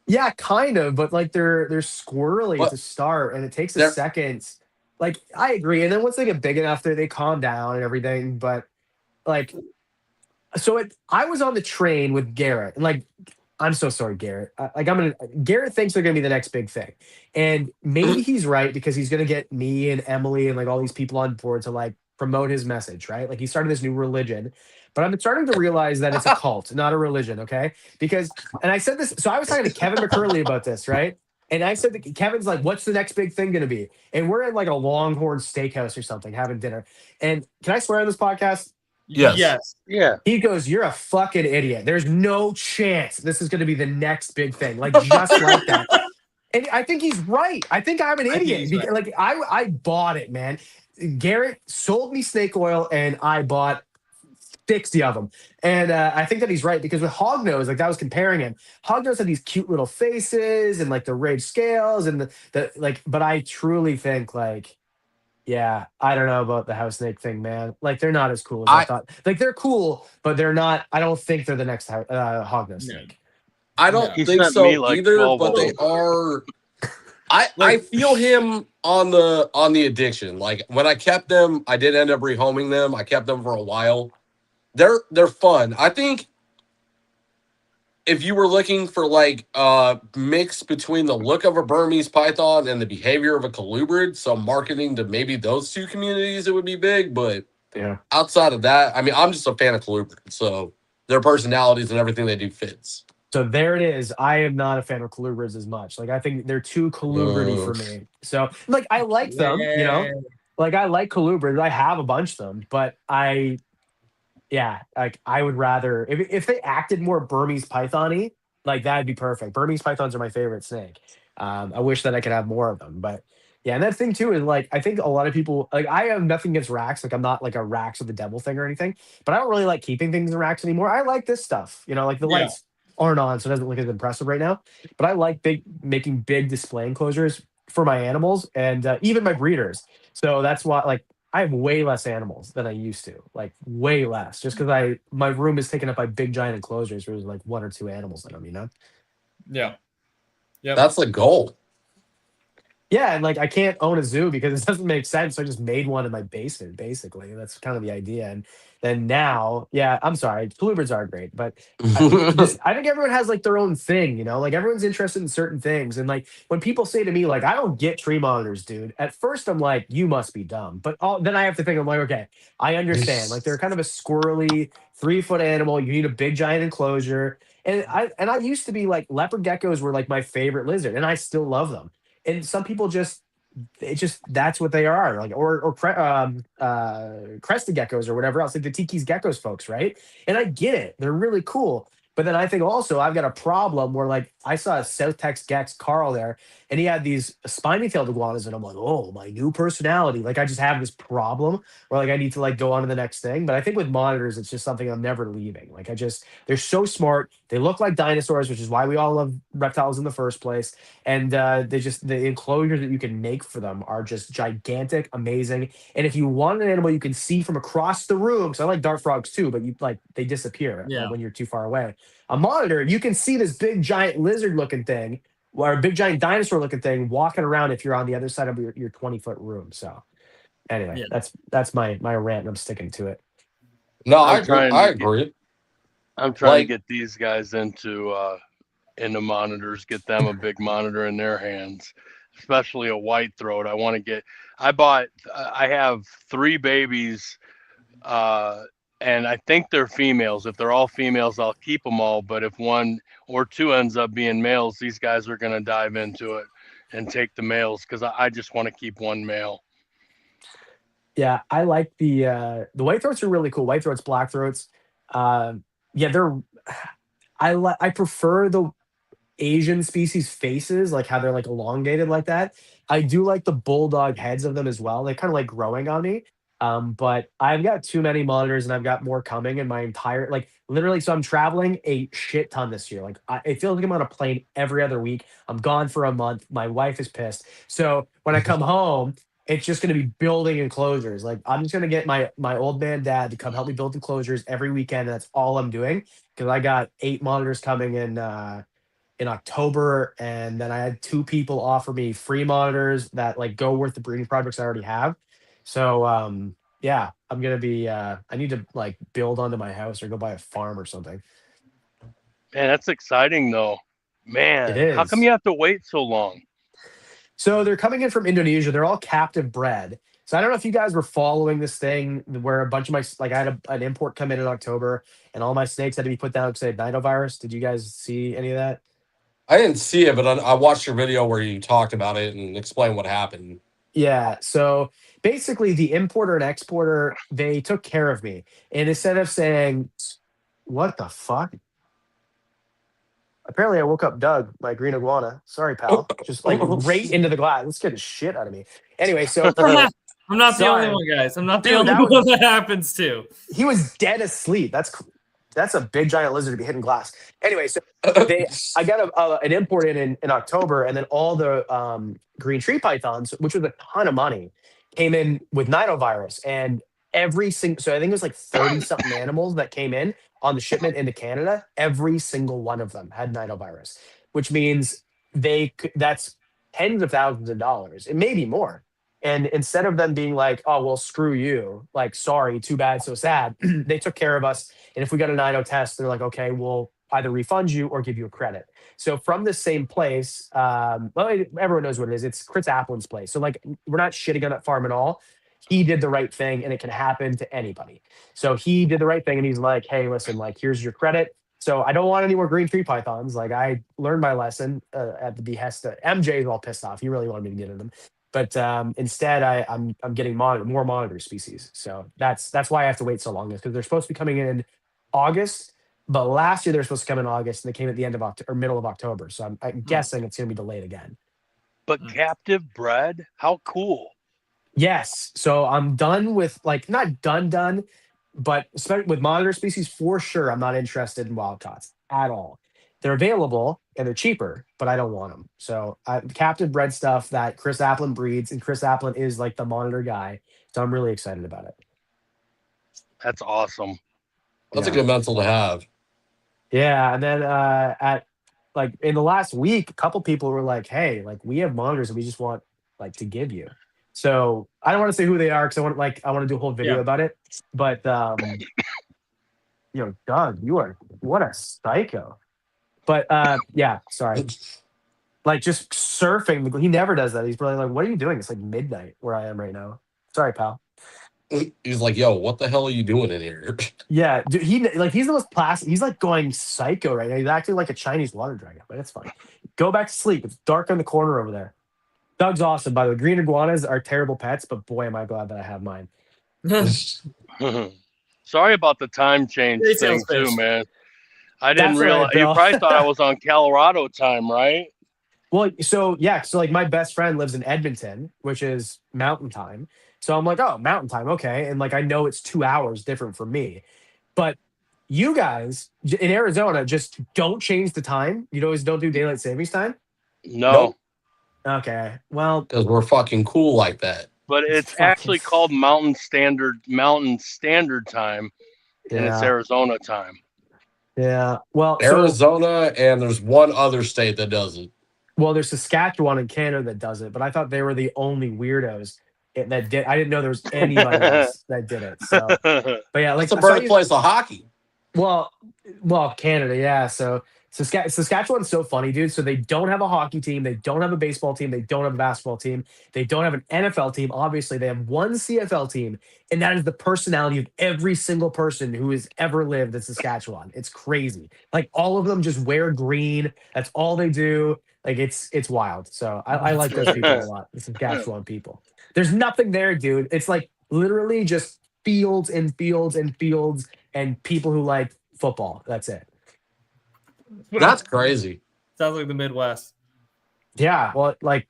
Yeah, kind of, but like they're squirrely What? to start, and it takes a They're second. Like I agree, and then once they get big enough, they calm down and everything. But like, so I was on the train with Garrett, and like, I'm so sorry, Garrett. Garrett thinks they're gonna be the next big thing, and maybe he's right because he's gonna get me and Emily and like all these people on board to like promote his message, right? Like he's starting this new religion, but I'm starting to realize that it's a cult, not a religion, okay? Because, and I said this, so I was talking to Kevin McCurley about this, right? And I said, Kevin's like, what's the next big thing going to be? And we're in like a Longhorn Steakhouse or something having dinner. And can I swear on this podcast? Yes. Yes. Yeah. He goes, "You're a fucking idiot. There's no chance this is going to be the next big thing." Like just like that. And I think he's right. I think I'm an I think idiot he's right. because like I bought it, man. Garrett sold me snake oil and I bought 60 of them. And I think that he's right because with Hognose, like that was comparing him. Hognose had these cute little faces and like the rage scales and the like, but I truly think like yeah, I don't know about the house snake thing, man. Like they're not as cool as I I thought. Like they're cool, but they're not. I don't think they're the next hognose No. snake. I don't No. He think sent me so like either, 12 but of they them. are. I Like- feel him on the addiction. Like when I kept them, I did end up rehoming them. I kept them for a while. They're fun. I think if you were looking for like a mix between the look of a Burmese python and the behavior of a colubrid, so marketing to maybe those two communities, it would be big. But Yeah. outside of that, I mean, I'm just a fan of colubrids, so their personalities and everything they do fits. So there it is. I am not a fan of colubrids as much. Like I think they're too colubridy for me. So like I like them, you know. Yeah. Like I like colubrids. I have a bunch of them, but yeah, like I would rather if they acted more Burmese python-y, like that'd be perfect. Burmese pythons are my favorite snake. I wish that I could have more of them, but yeah, and that thing too is like I think a lot of people like I have nothing against racks. Like I'm not like a racks of the devil thing or anything, but I don't really like keeping things in racks anymore. I like this stuff, you know, like the Yeah. lights aren't on, so it doesn't look as impressive right now. But I like making big display enclosures for my animals and even my breeders. So that's why like I have way less animals than I used to, like way less, just because my room is taken up by big giant enclosures where there's like one or two animals in them, you know? Yeah. Yep. That's the goal. Yeah, and like I can't own a zoo because it doesn't make sense. So I just made one in my basement, basically. That's kind of the idea. And then now, yeah, I'm sorry, bluebirds are great, but I think everyone has like their own thing, you know. Like everyone's interested in certain things, and like when people say to me, like, "I don't get tree monitors, dude." At first, I'm like, "You must be dumb," but then I have to think, I'm like, "Okay, I understand." Like they're kind of a squirrely 3 foot animal. You need a big giant enclosure, and I used to be like leopard geckos were like my favorite lizard, and I still love them and some people just that's what they are like crested geckos or whatever else like the tiki's geckos folks, right? And I get it, they're really cool, but then I think also I've got a problem where like I saw a South Tex gex Carl there and he had these spiny tailed iguanas and I'm like, oh, my new personality, like I just have this problem where like I need to like go on to the next thing. But I think with monitors it's just something I'm never leaving. Like they're so smart, they look like dinosaurs, which is why we all love reptiles in the first place. And the enclosures that you can make for them are just gigantic, amazing. And if you want an animal you can see from across the room, because I like dart frogs too, but you like they disappear Yeah. like when you're too far away. A monitor, you can see this big giant lizard looking thing or a big giant dinosaur looking thing walking around if you're on the other side of your 20-foot room. So anyway, Yeah. that's my rant and I'm sticking to it. No, I I'm agree. trying I to get agree. I'm trying Like- to get these guys into monitors, get them a big monitor in their hands, especially a white throat. I have 3 babies, and I think they're females. If they're all females, I'll keep them all. But if 1 or 2 ends up being males, these guys are going to dive into it and take the males because I just want to keep 1 male. Yeah, I like the white throats are really cool. White throats, black throats. Yeah, they're I prefer the Asian species faces, like how they're like elongated like that. I do like the bulldog heads of them as well. They kind of like growing on me. But I've got too many monitors and I've got more coming in my entire like literally. So I'm traveling a shit ton this year. Like it feels like I'm on a plane every other week. I'm gone for a month. My wife is pissed. So when I come home, it's just going to be building enclosures. Like I'm just going to get my old man dad to come help me build enclosures every weekend. That's all I'm doing because I got 8 monitors coming in October, and then I had 2 people offer me free monitors that like go with the breeding projects I already have. So yeah, I'm gonna be I need to like build onto my house or go buy a farm or something. Man, that's exciting though. It Man, how come is. you have to wait so long? So they're coming in from Indonesia. They're all captive bred. So I don't know if you guys were following this thing where a bunch of my like I had an import come in October and all my snakes had to be put down because they had ninovirus. Did you guys see any of that? I didn't see it, but I watched your video where you talked about it and explained what happened. Yeah. So basically, the importer and exporter, they took care of me. And instead of saying, what the fuck? Apparently, I woke up Doug, my green iguana. Sorry, pal. Just like right into the glass. This scared the shit out of me. Anyway, so I'm not the only sorry, one, guys. I'm not the dude. only one that happens to. He was dead asleep. That's a big giant lizard to be hitting glass. Anyway, so I got an import in October, and then all the green tree pythons, which was a ton of money, came in with nidovirus, and every single, so I think it was like 30 something animals that came in on the shipment into Canada. Every single one of them had nidovirus, which means that's tens of thousands of dollars. It may be more. And instead of them being like, oh, well, screw you, like, sorry, too bad, so sad, they took care of us. And if we got a 9.0 test, they're like, okay, we'll either refund you or give you a credit. So from the same place, well, everyone knows what it is. It's Chris Applin's place. So like, we're not shitting on that farm at all. He did the right thing, and it can happen to anybody. So he did the right thing, and he's like, hey, listen, like, here's your credit. So I don't want any more green tree pythons. Like, I learned my lesson at the behest of MJ's all pissed off. He really wanted me to get in them. But instead, I'm getting more monitor species. So that's why I have to wait so long, is because they're supposed to be coming in August. But last year they were supposed to come in August, and they came at the end of October or middle of October. So I'm guessing it's going to be delayed again. But captive bred, how cool! Yes. So I'm done with, like, not done, but especially with monitor species for sure. I'm not interested in wild caughts at all. They're available and they're cheaper, but I don't want them. So captive bred stuff that Chris Applin breeds, and Chris Applin is like the monitor guy. So I'm really excited about it. That's awesome. That's a good mental to have. Yeah, and then at like in the last week, a couple people were like, "Hey, like, we have monitors and we just want like to give you." So I don't want to say who they are because I want to do a whole video about it. But Doug, you are what a psycho. But yeah, sorry. Like, just surfing. He never does that. He's probably like, "What are you doing?" It's like midnight where I am right now. Sorry, pal. He's like, yo, what the hell are you doing in here? Yeah, dude, he's the most plastic. He's like going psycho right now. He's acting like a Chinese water dragon, but it's fine. Go back to sleep. It's dark in the corner over there. Doug's awesome, by the way. Green iguanas are terrible pets, but boy, am I glad that I have mine. Sorry about the time change thing too, man. I didn't That's realize. right, You probably thought I was on Colorado time, right? Well, so yeah, so like my best friend lives in Edmonton, which is mountain time. So I'm like, oh, mountain time, okay. And like I know it's 2 hours different from me. But you guys in Arizona just don't change the time. You always don't do daylight savings time? No. Nope. Okay. Well, Because we're fucking cool like that. But it's actually called Mountain Standard Time, and it's Arizona time. Yeah. Well, Arizona, and there's one other state that does it. Well, there's Saskatchewan in Canada that does it, but I thought they were the only weirdos that did. I didn't know there was anybody else that did it. So, but yeah, like it's the birthplace of hockey. Well, Canada, yeah. So Saskatchewan's so funny, dude. So they don't have a hockey team, they don't have a baseball team, they don't have a basketball team, they don't have an NFL team. Obviously, they have one CFL team, and that is the personality of every single person who has ever lived in Saskatchewan. It's crazy. Like, all of them just wear green. That's all they do. Like, it's wild. So I like those people a lot. The Saskatchewan people. There's nothing there, dude. It's like literally just fields and fields and fields and people who like football. That's it. That's crazy. Sounds like the Midwest. Yeah. Well, like,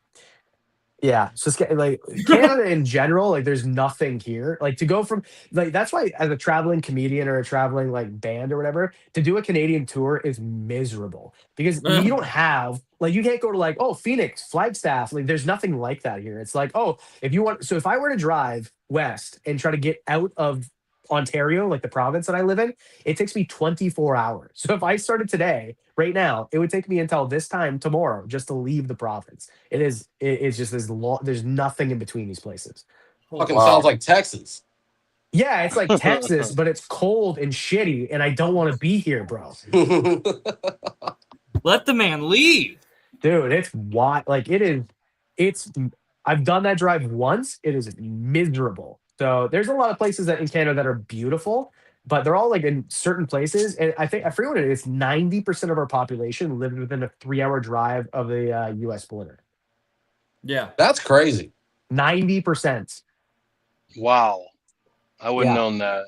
yeah. So like Canada in general, like, there's nothing here. Like, to go from, like, that's why as a traveling comedian or a traveling like band or whatever, to do a Canadian tour is miserable because you don't have, like, you can't go to like, oh, Phoenix, Flagstaff. Like, there's nothing like that here. It's like, oh, if I were to drive west and try to get out of Ontario, like the province that I live in, it takes me 24 hours. So if I started today, right now, it would take me until this time tomorrow just to leave the province. It's just this long, there's nothing in between these places. Fucking sounds like Texas. Yeah, it's like Texas, but it's cold and shitty, and I don't want to be here, bro. Let the man leave. Dude, it's wild. Like, I've done that drive once. It is miserable. So there's a lot of places that in Canada that are beautiful, but they're all like in certain places. And I forget what it is. 90% of our population lived within a 3-hour drive of the U.S. border. Yeah. That's crazy. 90%. Wow. I wouldn't Yeah. known that.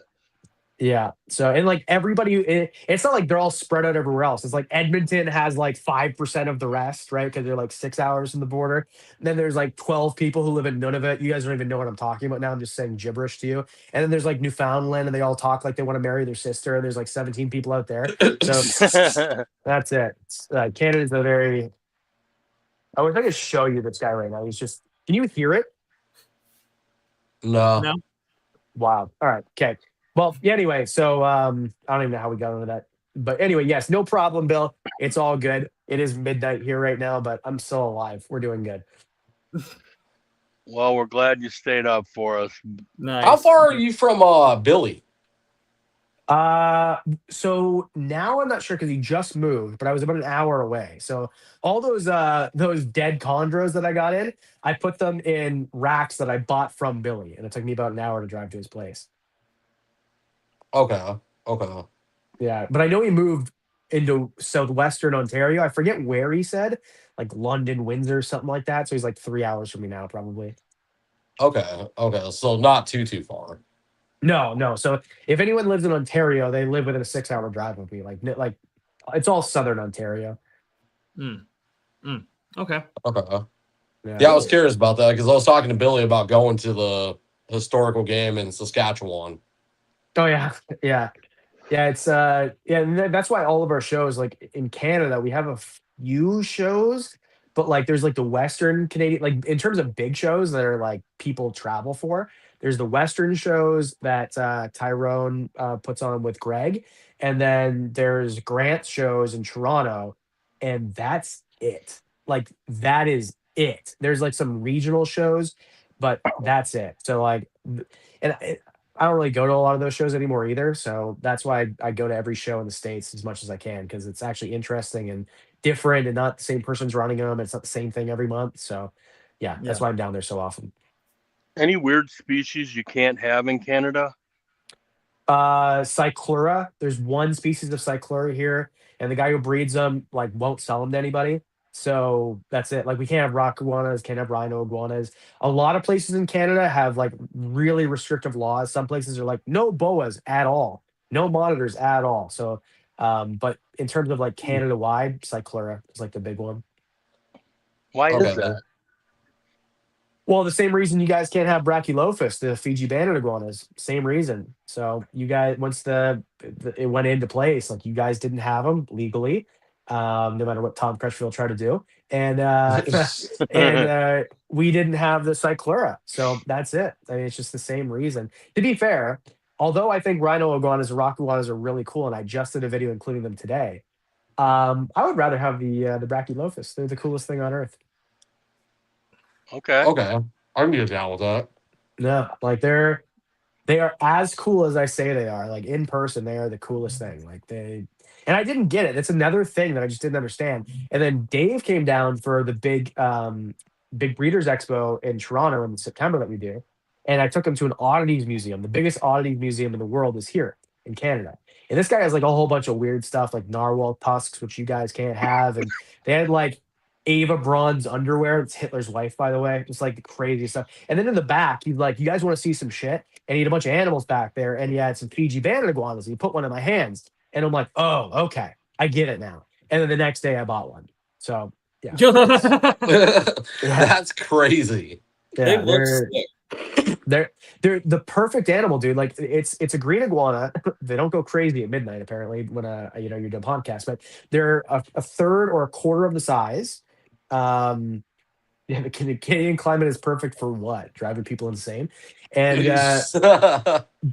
Yeah. So, and like everybody, it's not like they're all spread out everywhere else. It's like Edmonton has like 5% of the rest, right? Because they're like 6 hours from the border. And then there's like 12 people who live in Nunavut. You guys don't even know what I'm talking about now. I'm just saying gibberish to you. And then there's like Newfoundland, and they all talk like they want to marry their sister. And there's like 17 people out there. So that's it. Canada's a very. I wish I could show you this guy right now. He's just. Can you hear it? No. No. Wow. All right. Okay. Well, yeah, anyway, so I don't even know how we got into that. But anyway, yes, no problem, Bill. It's all good. It is midnight here right now, but I'm still alive. We're doing good. Well, we're glad you stayed up for us. Nice. How far are you from Billy? So now I'm not sure because he just moved, but I was about an hour away. So all those dead chondros that I got in, I put them in racks that I bought from Billy, and it took me about an hour to drive to his place. Okay. Okay. Yeah, but I know he moved into southwestern Ontario. I forget where he said, like London, Windsor, something like that. So he's like 3 hours from me now, probably. Okay. Okay. So not too far. No, no. So if anyone lives in Ontario, they live within a 6-hour drive of me. Like it's all southern Ontario. Mm. Mm. Okay. Okay. Yeah. Yeah, I was curious about that because I was talking to Billy about going to the historical game in Saskatchewan. Oh yeah, yeah. Yeah, it's yeah, and that's why all of our shows, like in Canada, we have a few shows, but like there's like the Western Canadian, like in terms of big shows that are like people travel for, there's the Western shows that Tyrone puts on with Greg, and then there's Grant's shows in Toronto, and that's it. Like that is it. There's like some regional shows, but that's it. So like and I don't really go to a lot of those shows anymore either. So that's why I go to every show in the States as much as I can because it's actually interesting and different and not the same person's running them. It's not the same thing every month. So yeah, Yeah. that's why I'm down there so often. Any weird species you can't have in Canada? Cyclura. There's one species of Cyclura here, and the guy who breeds them like won't sell them to anybody. So that's it. Like we can't have rock iguanas, can't have rhino iguanas. A lot of places in Canada have like really restrictive laws. Some places are like no boas at all, no monitors at all. So, but in terms of like Canada wide, Cyclura is like the big one. Why is Okay. that? Well, the same reason you guys can't have Brachylophus, the Fiji banded iguanas. Same reason. So you guys, once it went into place, like you guys didn't have them legally, no matter what Tom Crutchfield tried to do, and we didn't have the Cyclura. So that's it. I mean, it's just the same reason. To be fair, although I think rhino iguanas and rock iguanas are really cool, and I just did a video including them today, I would rather have the Brachylophus. They're the coolest thing on earth. Okay. Okay. I can get down with that. No, like they are as cool as I say they are. Like in person, they are the coolest thing. Like and I didn't get it. It's another thing that I just didn't understand. And then Dave came down for the big Breeders Expo in Toronto in September that we do, and I took him to an oddities museum. The biggest oddities museum in the world is here in Canada. And this guy has like a whole bunch of weird stuff, like narwhal tusks, which you guys can't have, and they had like Ava Braun's underwear. It's Hitler's wife, by the way. Just like the crazy stuff. And then in the back, he's like, "You guys want to see some shit?" And he had a bunch of animals back there, and he had some Fiji banded iguanas. He put one in my hands, and I'm like, "Oh, okay, I get it now." And then the next day, I bought one. So yeah, That's crazy. They yeah, look sick. they're the perfect animal, dude. Like it's a green iguana. They don't go crazy at midnight, apparently, when you're doing podcast. But they're a third or a quarter of the size. Yeah, the Canadian climate is perfect for what? Driving people insane. And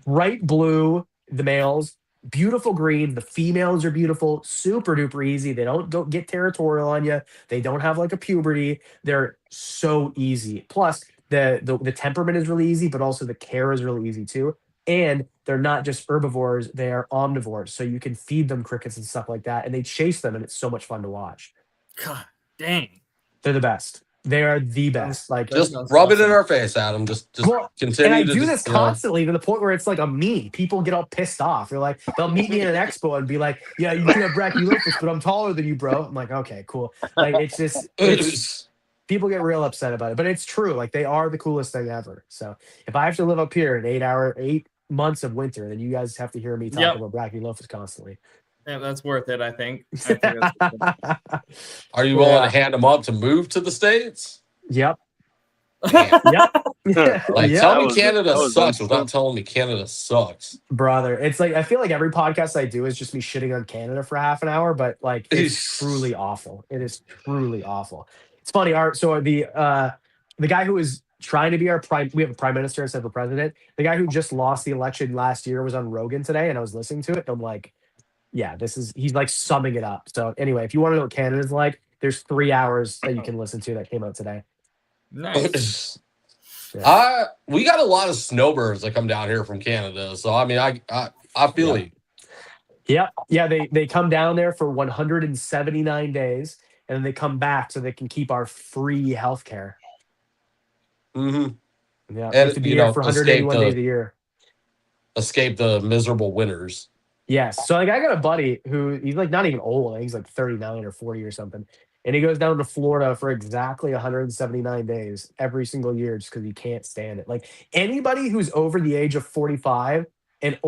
bright blue, the males, beautiful green. The females are beautiful, super duper easy. They don't go get territorial on you. They don't have like a puberty. They're so easy. Plus, the temperament is really easy, but also the care is really easy too. And they're not just herbivores, they are omnivores. So you can feed them crickets and stuff like that. And they chase them, and it's so much fun to watch. God dang. They're the best. They are the best. Like, just rub it in our face, Adam. Just well, continue. and I to do just, this constantly to the point where it's like a meme. People get all pissed off. They're like, they'll meet me in an expo and be like, "Yeah, you can have brachiophis, but I'm taller than you, bro." I'm like, "Okay, cool." Like, it's just, it's people get real upset about it, but it's true. Like, they are the coolest thing ever. So if I have to live up here in 8 months of winter, then you guys have to hear me talk about brachiophis constantly. Yeah, that's worth it. I think that's Are you willing to hand them up to move to the States? Yep. Yep. Like, Yep. tell me Canada sucks without telling me Canada sucks. Brother, it's like I feel like every podcast I do is just me shitting on Canada for half an hour, but like it's truly awful. It is truly awful. It's funny. So the guy who is trying to be we have a prime minister instead of a president. The guy who just lost the election last year was on Rogan today, and I was listening to it. And I'm like, yeah, he's like summing it up. So anyway, if you want to know what Canada's like, there's 3 hours that you can listen to that came out today. Nice. We got a lot of snowbirds that come down here from Canada. So I mean, I feel you. Yeah. Yeah. They come down there for 179 days and then they come back so they can keep our free healthcare. Mm-hmm. Yeah. And to be here for 181 days a year. Escape the miserable winters. Yes. So like I got a buddy who he's like not even old. I think he's like 39 or 40 or something. And he goes down to Florida for exactly 179 days every single year just because he can't stand it. Like anybody who's over the age of 45 and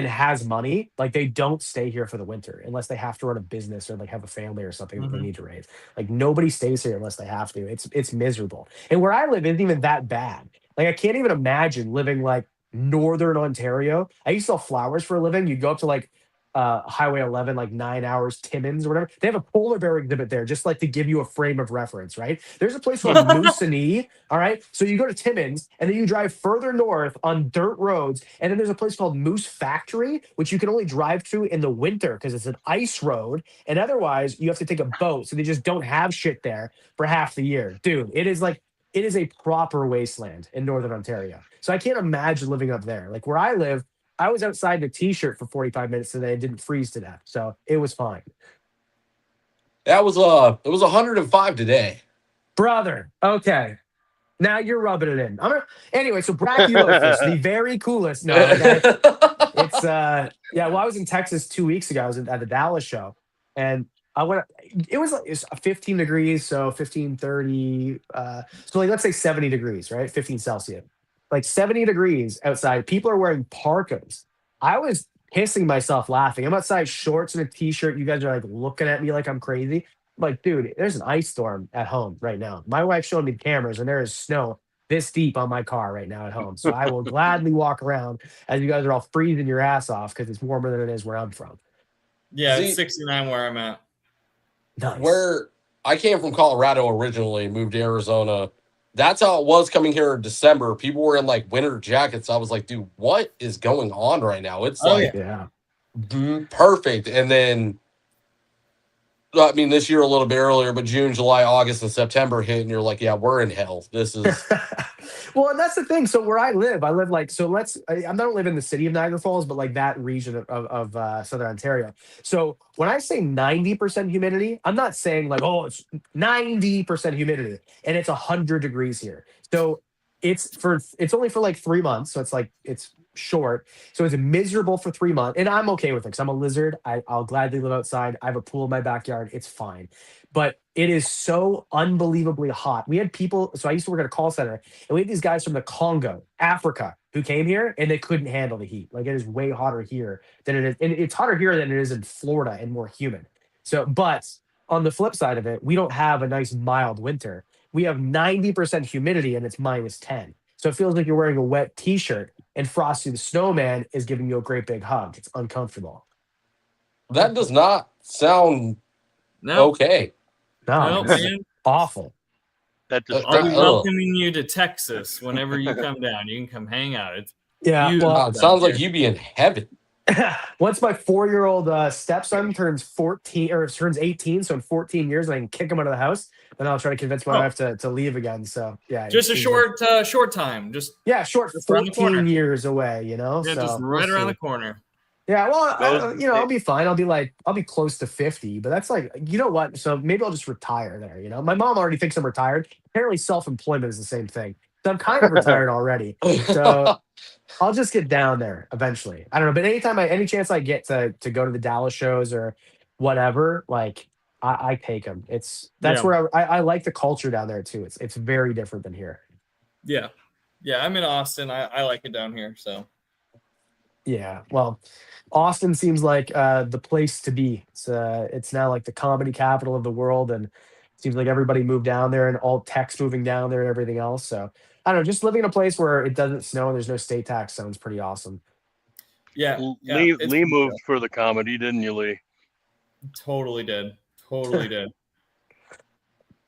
has money, like they don't stay here for the winter unless they have to run a business or like have a family or something that they need to raise. Like nobody stays here unless they have to. It's miserable. And where I live isn't even that bad. Like I can't even imagine living like Northern Ontario. I used to sell flowers for a living. You'd go up to like Highway 11, like 9 hours, Timmins or whatever. They have a polar bear exhibit there, just like to give you a frame of reference, right? There's a place called Moosonee, all right? So you go to Timmins, and then you drive further north on dirt roads, and then there's a place called Moose Factory, which you can only drive to in the winter because it's an ice road, and otherwise you have to take a boat, so they just don't have shit there for half the year. Dude, it is a proper wasteland in Northern Ontario. So I can't imagine living up there. Like where I live, I was outside in a t-shirt for 45 minutes today and didn't freeze to death. So it was fine. It was 105 today. Brother. Okay. Now you're rubbing it in. Anyway, so brachiophis, the very coolest. No, it's well, I was in Texas 2 weeks ago. I was at the Dallas show and it was 15 degrees, so 1530 so like let's say 70 degrees, right? 15 Celsius. Like 70 degrees outside. People are wearing parkas. I was pissing myself laughing. I'm outside shorts and a t-shirt. You guys are like looking at me like I'm crazy. I'm like, dude, there's an ice storm at home right now. My wife showed me cameras and there is snow this deep on my car right now at home. So I will gladly walk around as you guys are all freezing your ass off because it's warmer than it is where I'm from. Yeah, it's 69 where I'm at. Nice. Where I came from Colorado originally, moved to Arizona. That's how it was coming here in December. People were in like winter jackets. I was like, dude, what is going on right now? It's perfect. And then, I mean, this year a little bit earlier, but June, July, August, and September hit, and you're like, yeah, we're in hell. This is. Well, and that's the thing. So where I live like, so I don't live in the city of Niagara Falls, but like that region of Southern Ontario. So when I say 90% humidity, I'm not saying like, oh, it's 90% humidity and it's 100 degrees here. So it's only for like 3 months. So it's short. So it's miserable for 3 months. And I'm okay with it because I'm a lizard. I'll gladly live outside. I have a pool in my backyard. It's fine. But it is so unbelievably hot. We had people, so I used to work at a call center, and we had these guys from the Congo, Africa, who came here and they couldn't handle the heat. Like it is way hotter here than it is. And it's hotter here than it is in Florida and more humid. So, but on the flip side of it, we don't have a nice mild winter. We have 90% humidity and it's -10. So it feels like you're wearing a wet t-shirt and Frosty the Snowman is giving you a great big hug. It's uncomfortable. That does not sound okay. No, man. Awful. I'll be welcoming you to Texas whenever you come down. You can come hang out. It's it sounds like you'd be in heaven. Once my 4-year-old stepson turns 18, so in 14 years, and I can kick him out of the house, then I'll try to convince my wife to leave again. So yeah, just a short time. Just 14 years away. Yeah, so just right around the corner. Yeah, well, Those, I'll be fine. I'll be close to 50, but that's like, you know what? So maybe I'll just retire there. My mom already thinks I'm retired. Apparently, self-employment is the same thing. So I'm kind of retired already. So I'll just get down there eventually. I don't know, but any chance I get to go to the Dallas shows or whatever, like I take them. That's Yeah. where I like the culture down there too. It's very different than here. Yeah. Yeah. I'm in Austin. I like it down here. So Yeah, well, Austin seems like the place to be. It's now like the comedy capital of the world, and it seems like everybody moved down there, and all tech's moving down there, and everything else. So I don't know, just living in a place where it doesn't snow and there's no state tax sounds pretty awesome. yeah. Yeah. It's Lee moved for the comedy, didn't you, Lee? totally did. Totally did.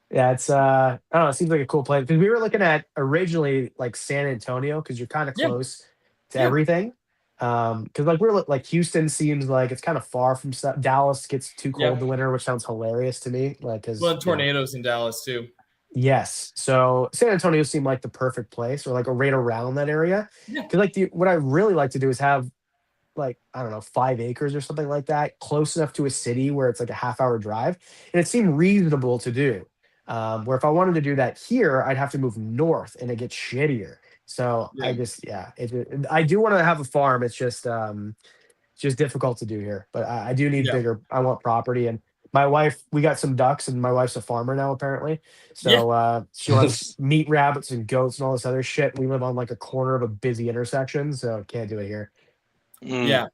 Yeah, it's I don't know, it seems like a cool place because we were looking at originally like San Antonio because you're kind of Yeah. close to Yeah. everything. Because like we're like Houston seems like it's kind of far from stuff. Dallas gets too cold Yeah. in the winter, which sounds hilarious to me. Like, because Well, tornadoes in Dallas too. yes, so San Antonio seemed like the perfect place, or like right around that area. Yeah. Because like what I really like to do is have like, I don't know, 5 acres or something like that, close enough to a city where it's like a half-hour drive, and it seemed reasonable to do. Where if I wanted to do that here, I'd have to move north, and it gets shittier. So Yeah. I just, yeah, I do want to have a farm. It's just difficult to do here. But I do need Yeah. bigger. I want property, and my wife, we got some ducks, and my wife's a farmer now apparently. Yeah. So she wants meat rabbits and goats and all this other shit. We live on like a corner of a busy intersection, so can't do it here. Yeah.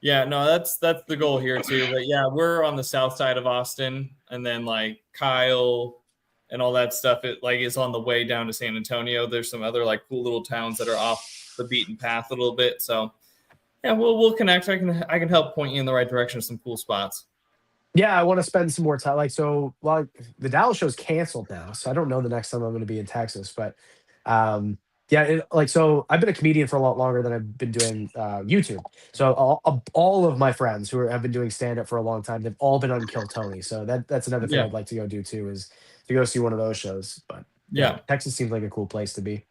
Yeah, no, that's the goal here too. But yeah, we're on the south side of Austin, and then like Kyle and all that stuff. It like is on the way down to San Antonio. There's some other like cool little towns that are off the beaten path a little bit. So yeah, we'll connect. I can help point you in the right direction of some cool spots. Yeah, I want to spend some more time. Like, so, well, the Dallas show's canceled now, so I don't know the next time I'm going to be in Texas. But, yeah, so I've been a comedian for a lot longer than I've been doing YouTube. So all of my friends have been doing stand up for a long time, they've all been on Kill Tony. So that's another thing Yeah. I'd like to go do too, is to go see one of those shows. But Yeah. Texas seems like a cool place to be.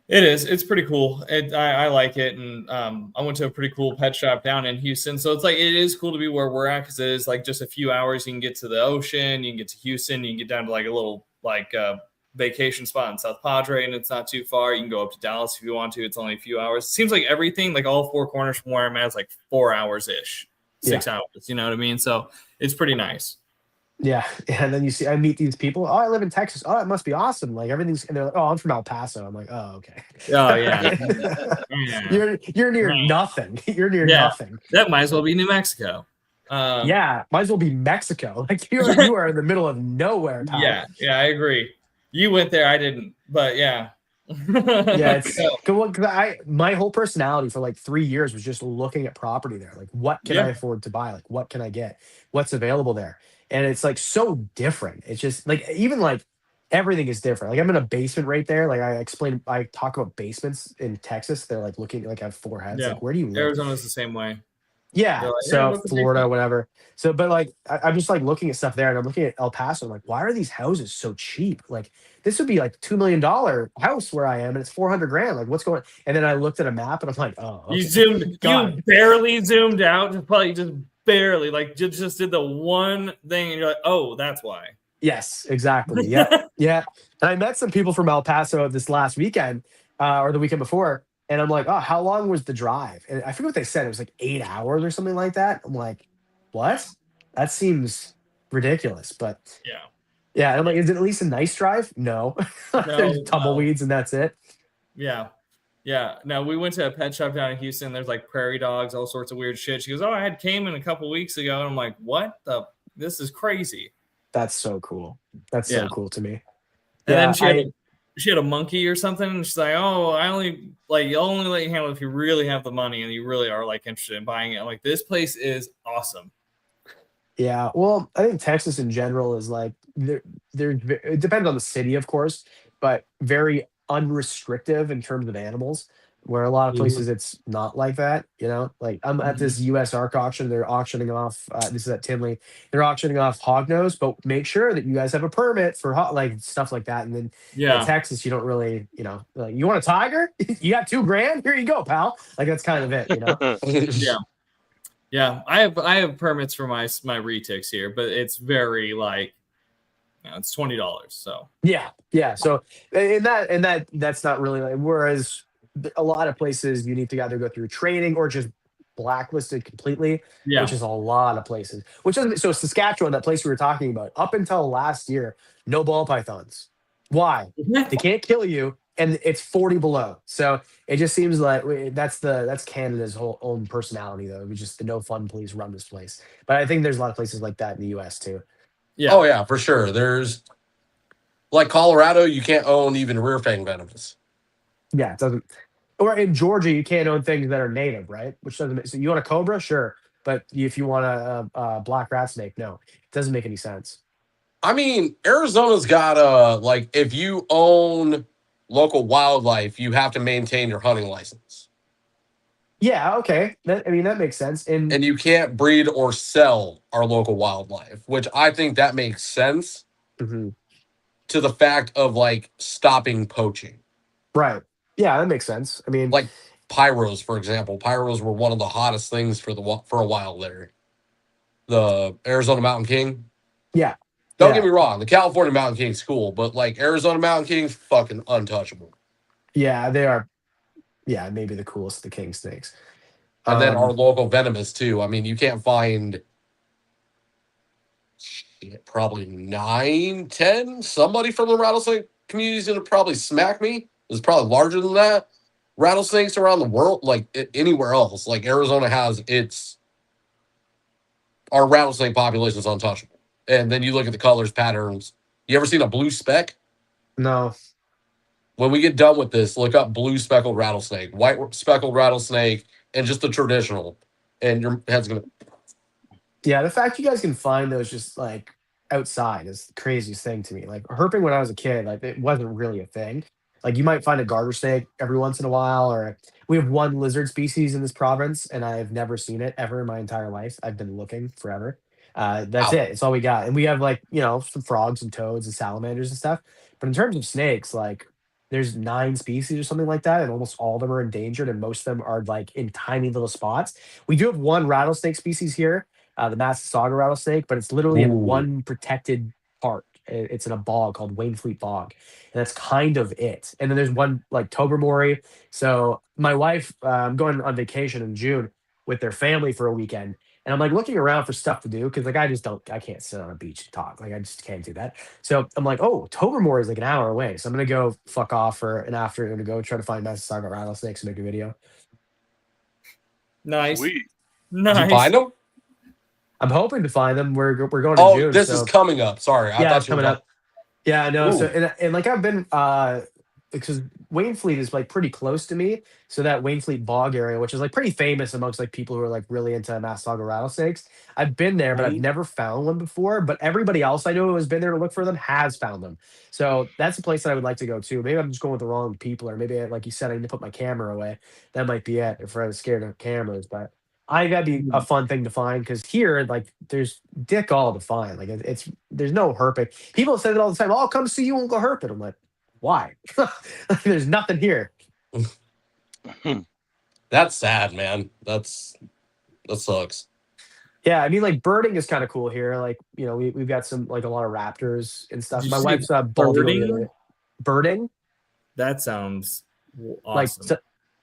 It is. It's pretty cool. I like it, and I went to a pretty cool pet shop down in Houston. So it's like it is cool to be where we're at because it is like just a few hours. You can get to the ocean, you can get to Houston, you can get down to like a little like vacation spot in South Padre, and it's not too far. You can go up to Dallas if you want to. It's only a few hours. It seems like everything, like all four corners from where I'm at, is like 4 hours ish, 6 hours. You know what I mean? So it's pretty nice. Yeah, and then I meet these people. Oh, I live in Texas. Oh, it must be awesome. Like everything's, and they're like, oh, I'm from El Paso. I'm like, oh, okay. Oh yeah. You're near nothing. You're near nothing. That might as well be New Mexico. Yeah, might as well be Mexico. Like you are in the middle of nowhere, pal. Yeah, I agree. You went there, I didn't, but yeah. Yeah, my whole personality for like 3 years was just looking at property there. Like, what can I afford to buy? Like, what can I get? What's available there? And it's like so different. It's just like, even like everything is different. Like I'm in a basement right there. Like I talk about basements in Texas. They're like looking like I have four heads. Yeah. Like, where do you live? Arizona's the same way. Yeah. Like, so Florida, whatever. So, but like, I'm just like looking at stuff there, and I'm looking at El Paso. I'm like, why are these houses so cheap? Like, this would be like $2 million house where I am, and it's 400 grand. Like, what's going? And then I looked at a map, and I'm like, oh, okay. You barely zoomed out, just barely, like just did the one thing, and you're like, oh, that's why. Yes, exactly. Yeah, yeah. And I met some people from El Paso this last weekend, or the weekend before. And I'm like, oh, how long was the drive? And I forget what they said. It was like 8 hours or something like that. I'm like, what? That seems ridiculous. But yeah. I'm like, is it at least a nice drive? No. There's tumbleweeds and that's it. Yeah. No, we went to a pet shop down in Houston. There's like prairie dogs, all sorts of weird shit. She goes, oh, I had Cayman a couple weeks ago. And I'm like, what this is crazy. That's so cool. That's so cool to me. And then she had a monkey or something, and she's like, "Oh, you'll only let you handle it if you really have the money and you really are like interested in buying it." I'm like, this place is awesome. Yeah, well, I think Texas in general is like it depends on the city, of course, but very unrestrictive in terms of animals. Where a lot of places it's not like that, Like I'm at this U.S. ARC auction. They're auctioning off. This is at Tinley. They're auctioning off hognose, but make sure that you guys have a permit for like stuff like that. And then in Texas, you don't really, like, you want a tiger? You got $2 grand? Here you go, pal. Like that's kind of it, Yeah. Yeah, I have permits for my retics here, but it's very like, it's $20. So Yeah. So that's not really like. Whereas a lot of places you need to either go through training or just blacklisted completely, which yeah, is a lot of places. Which doesn't. So Saskatchewan, that place we were talking about, up until last year, no ball pythons. Why? They can't kill you, and it's 40 below. So it just seems like that's Canada's whole own personality, though. We just the no fun, please run this place. But I think there's a lot of places like that in the U.S. too. yeah. Oh yeah, for sure. There's like Colorado, you can't own even rear fang venomous. Yeah, it doesn't. Or in Georgia, you can't own things that are native, right? Which doesn't. So you want a cobra, sure, but if you want a black rat snake, no, it doesn't make any sense. I mean, Arizona's got like if you own local wildlife, you have to maintain your hunting license. Yeah, okay. I mean, that makes sense. And And you can't breed or sell our local wildlife, which I think that makes sense mhm, to the fact of like stopping poaching. right, yeah, that makes sense. I mean, Like pyros, for example. Pyros were one of the hottest things for a while there. The Arizona Mountain King. yeah, Don't get yeah, me wrong, the California Mountain King's cool, but like Arizona Mountain King's fucking untouchable. yeah, they are. Yeah, maybe the coolest of the king snakes. And then our Um, local venomous too. I mean, you can't find probably 9, 10. Somebody from the rattlesnake community is gonna probably smack me. It's probably larger than that. Rattlesnakes around the world, like anywhere else, like Arizona has its our rattlesnake population is untouchable. And then you look at the colors, patterns. You ever seen a blue speck? no, When we get done with this, look up blue speckled rattlesnake, white speckled rattlesnake, and just the traditional. And your head's gonna. yeah, the fact you guys can find those just like outside is the craziest thing to me. Like herping when I was a kid, like it wasn't really a thing. Like you might find a garter snake every once in a while, or we have one lizard species in this province, and I've never seen it ever in my entire life. I've been looking forever. That's Ow. it. It's all we got, and we have like some frogs and toads and salamanders and stuff. But in terms of snakes, like there's 9 species or something like that, and almost all of them are endangered, and most of them are like in tiny little spots. We do have one rattlesnake species here, the Massasauga rattlesnake, but it's literally in Ooh. one protected part. It's in a bog called Wainfleet Bog, and that's kind of it. And then there's one like Tobermory. So my wife, I'm going on vacation in June with their family for a weekend, and I'm like looking around for stuff to do because like I can't sit on a beach and talk, like I just can't do that. So I'm like, oh, Tobermory is like an hour away, so I'm gonna go fuck off for an afternoon to go try to find Massasauga rattlesnakes and make a video. Nice, Sweet. Did you find nice. them? I'm hoping to find them. We're going in Oh, June, this is so coming up. Sorry, I yeah, thought it's you were coming talking. up. Yeah, I know. So Ooh, and like I've been because Wainfleet is like pretty close to me. So that Wainfleet bog area, which is like pretty famous amongst like people who are like really into Massasauga rattlesnakes. I've been there, but I've right. never found one before. But everybody else I know who has been there to look for them has found them. So that's a place that I would like to go to. Maybe I'm just going with the wrong people, or maybe like you said, I need to put my camera away. That might be it if I was scared of cameras. But I that'd be a fun thing to find because here, like, there's dick all to find. Like, it's there's no herping. People say that all the time. Oh, I'll come see you and go herping. I'm like, why? There's nothing here. That's sad, man. That sucks. Yeah, I mean, like birding is kind of cool here. Like, we've got some like a lot of raptors and Did stuff. you My say wife's bald eagle the other birding? day. Birding, That sounds like, awesome.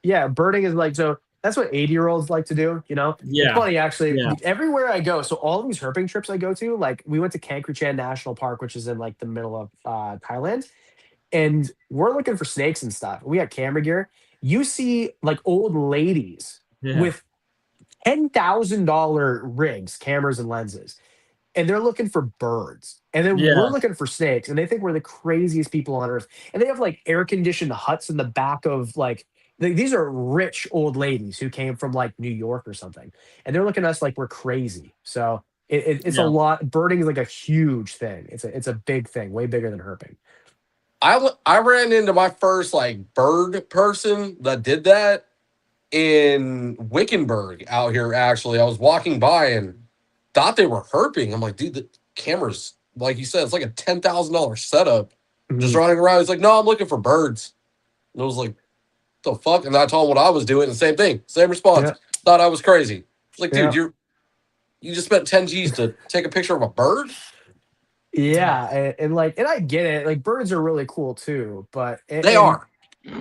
yeah, birding is like so. That's what 80-year-olds like to do. It's Yeah, funny actually. yeah, Everywhere I go, so all these herping trips I go to, like we went to Kankrachan National Park, which is in like the middle of Thailand, and we're looking for snakes and stuff. We got camera gear. You see like old ladies yeah, with $10,000 rigs, cameras, and lenses, and they're looking for birds. And then we're yeah, looking for snakes, and they think we're the craziest people on earth. And they have like air conditioned huts in the back of like these are rich old ladies who came from like New York or something, and they're looking at us like we're crazy. So it's a yeah. lot. Birding is like a huge thing. It's a big thing, way bigger than herping. I ran into my first like bird person that did that in Wickenburg out here. Actually, I was walking by and thought they were herping. I'm like, dude, the camera's like you said, it's like a $10,000 setup. Just Mhm. running around. He's like, no, I'm looking for birds. And I was like, the fuck? And I told him what I was doing. The same thing, same response. Yeah. Thought I was crazy. It's like, Yeah. dude, you just spent 10 G's to take a picture of a bird. Yeah, and I get it. Like birds are really cool too, but They and are.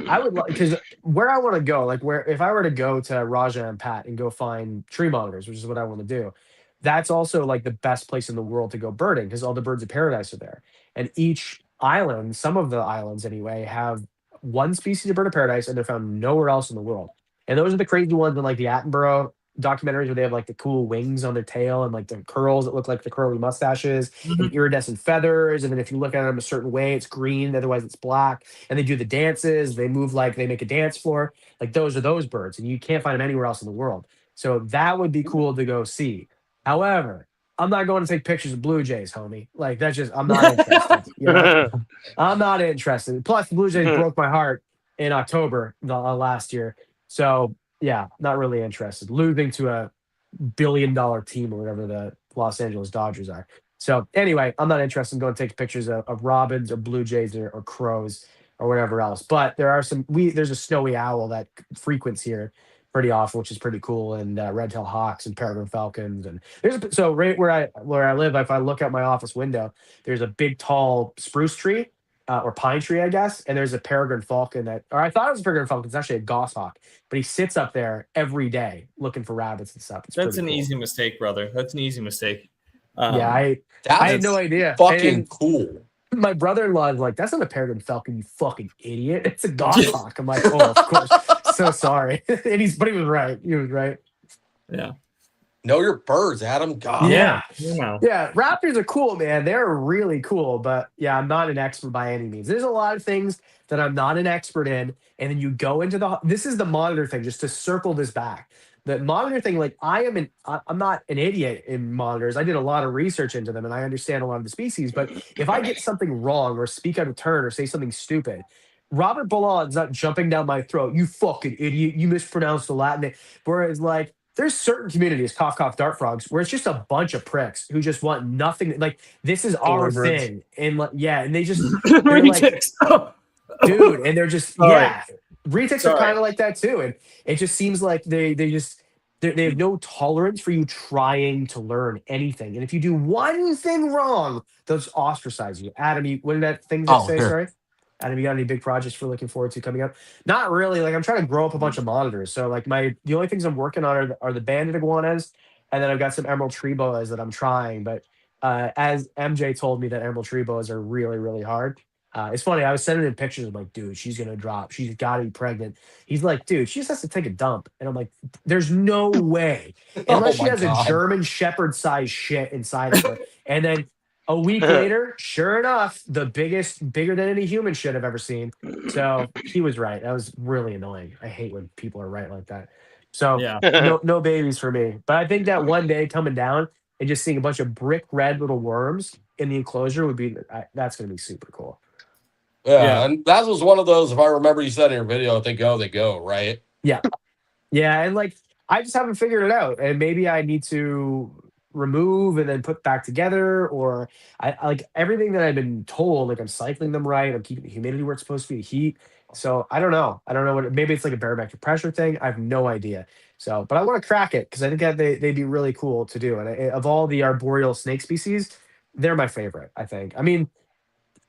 I would like because where I want to go, like where if I were to go to Raja and Pat and go find tree monitors, which is what I want to do, that's also like the best place in the world to go birding because all the birds of paradise are there. And each island, some of the islands anyway, have one species of bird of paradise and they're found nowhere else in the world. And those are the crazy ones in like the Attenborough documentaries where they have like the cool wings on their tail and like the curls that look like the curly mustaches and Mhm. iridescent feathers. And then if you look at them a certain way, it's green, otherwise it's black and they do the dances. They move like they make a dance floor. Like those are those birds, and you can't find them anywhere else in the world. So that would be cool to go see. However, I'm not going to take pictures of blue jays, homie. Like that's just I'm not interested. You know, I'm not interested. Plus, the Blue Jays broke my heart in October last year. So yeah, not really interested. Losing to a billion-dollar team or whatever the Los Angeles Dodgers are. So anyway, I'm not interested in going to take pictures of robins or blue jays or crows or whatever else. But there are some. There's a snowy owl that frequents here pretty often, which is pretty cool, and red-tailed hawks and peregrine falcons. And so right where I live, if I look out my office window, there's a big tall spruce tree. Or pine tree, I guess, and there's a peregrine falcon or I thought it was a peregrine falcon. It's actually a goshawk, but he sits up there every day looking for rabbits and stuff. It's That's pretty an cool. easy mistake, brother. That's an easy mistake. Yeah, I had That's no idea. fucking And cool. my brother-in-law is like, "That's not a peregrine falcon, you fucking idiot. It's a goshawk." I'm like, "Oh, of course. So sorry." But he was right. He was right. Yeah. Know your birds, Adam. God. Yeah. You know. Yeah, raptors are cool, man. They're really cool, but yeah, I'm not an expert by any means. There's a lot of things that I'm not an expert in, and then you go into this is the monitor thing. Just to circle this back, the monitor thing. Like I'm not an idiot in monitors. I did a lot of research into them, and I understand a lot of the species. But if I get something wrong or speak out of turn or say something stupid, Robert Bullard's not jumping down my throat. You fucking idiot! You mispronounced the Latin name. Whereas like there's certain communities, cough cough dart frogs, where it's just a bunch of pricks who just want nothing. Like this is our Deliberate. thing, and like yeah, and they're like, Retics. Oh. dude, and they're just Sorry. yeah, retics are Sorry. kind of like that too, and it just seems like they have no tolerance for you trying to learn anything, and if you do one thing wrong, they'll just ostracize you. Adam, what did that thing Oh, say? here. Sorry. Adam, you got any big projects you're looking forward to coming up? Not really. Like I'm trying to grow up a bunch of monitors. So like the only things I'm working on are the banded iguanas, and then I've got some emerald tree boas that I'm trying. But as MJ told me that emerald tree boas are really really hard. It's funny. I was sending him pictures. I'm like, dude, she's gonna drop. She's got to be pregnant. He's like, dude, she just has to take a dump. And I'm like, there's no way Oh unless she my has a God. German Shepherd size shit inside of her. And then a week later, sure enough, bigger than any human shit I've ever seen. So he was right. That was really annoying. I hate when people are right like that. So Yeah. no babies for me. But I think that one day coming down and just seeing a bunch of brick red little worms in the enclosure would be that's going to be super cool. Yeah, and that was one of those. If I remember, you said in your video, if they go, right? Yeah, and like I just haven't figured it out, and maybe I need to remove and then put back together, or I like everything that I've been told. Like I'm cycling them right, I'm keeping the humidity where it's supposed to be, the heat. So I don't know. I don't know what. Maybe it's like a barometric pressure thing. I have no idea. So, but I want to crack it because I think that they'd be really cool to do. And of all the arboreal snake species, they're my favorite. I think. I mean,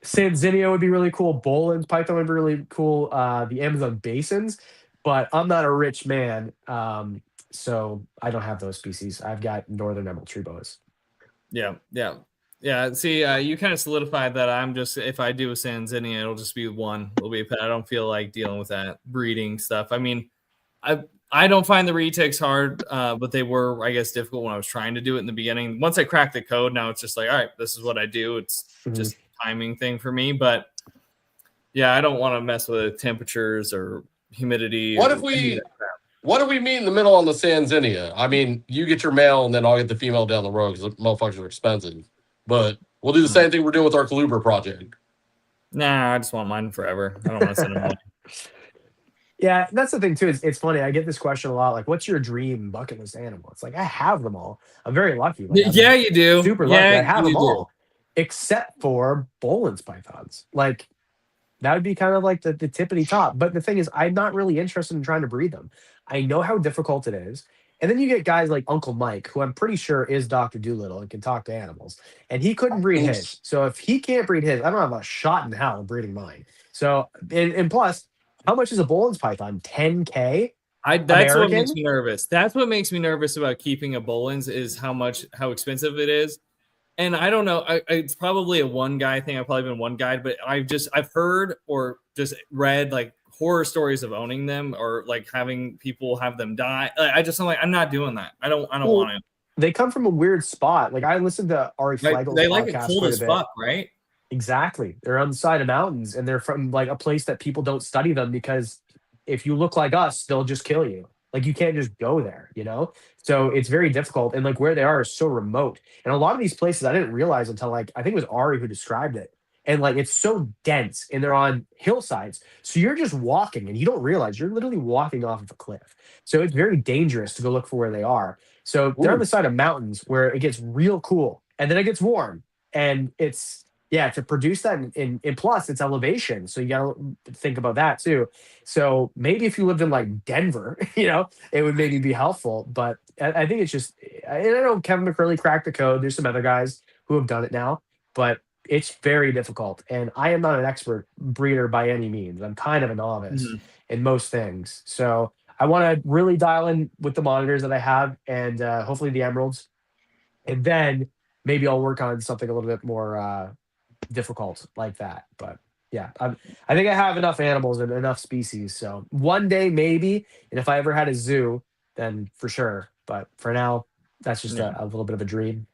Sanzinnia would be really cool. Bolin's python would be really cool. The Amazon basins, but I'm not a rich man, so I don't have those species. I've got northern emerald tree boas. Yeah. See, you kind of solidified that. I'm just if I do a Sanzinnia, it'll just be one. It'll be a pet. I don't feel like dealing with that breeding stuff. I mean, I don't find the retics hard, but they were, I guess, difficult when I was trying to do it in the beginning. Once I cracked the code, now it's just like, all right, this is what I do. It's just timing thing for me, but yeah, I don't want to mess with temperatures or humidity. What if we meet in the middle on the Sanzinnia? I mean, you get your male and then I'll get the female down the road because the motherfuckers are expensive. But we'll do the same thing we're doing with our Coluber project. Nah, I just want mine forever. I don't want to send them away. Yeah, that's the thing too. It's funny. I get this question a lot. Like, what's your dream bucket list animal? It's like I have them all. I'm very lucky. Like, Yeah, you do. Super lucky. I have them all, except for Bolin's pythons. Like that would be kind of like the tippity top. But the thing is, I'm not really interested in trying to breed them. I know how difficult it is, And then you get guys like Uncle Mike, who I'm pretty sure is Dr. Doolittle and can talk to animals. And he couldn't breed his. So if he can't breed his, I don't have a shot in hell of breeding mine. So, and plus, how much is a Bolin's python? 10K That's what makes American? me nervous. That's what makes me nervous about keeping a Bolin's is how expensive it is. And I don't know. It's probably a one guy thing. I've probably been one guy, but I've heard or just read like horror stories of owning them or like having people have them die. I'm like, I'm not doing that. I don't Well, want to. they come from a weird spot. Like I listened to Ari Fleigel's They like it podcast cold quite a as bit. fuck, right? Exactly. They're on the side of mountains and they're from like a place that people don't study them because if you look like us, they'll just kill you. Like you can't just go there, you know? So it's very difficult. And like where they are is so remote. And a lot of these places I didn't realize until like I think it was Ari who described it. And like it's so dense and they're on hillsides. So you're just walking and you don't realize you're literally walking off of a cliff. So it's very dangerous to go look for where they are. So they're on Ooh. the side of mountains where it gets real cool and then it gets warm. And it's yeah, to produce that in plus it's elevation. So you gotta think about that too. So maybe if you lived in like Denver, you know, it would maybe be helpful. But I think it's just and I know Kevin McCurley cracked the code. There's some other guys who have done it now, but it's very difficult. And I am not an expert breeder by any means. I'm kind of a novice in most things. So I want to really dial in with the monitors that I have and hopefully the emeralds. And then maybe I'll work on something a little bit more difficult like that. But yeah, I think I have enough animals and enough species. So one day maybe, and if I ever had a zoo, then for sure. But for now, that's just a little bit of a dream.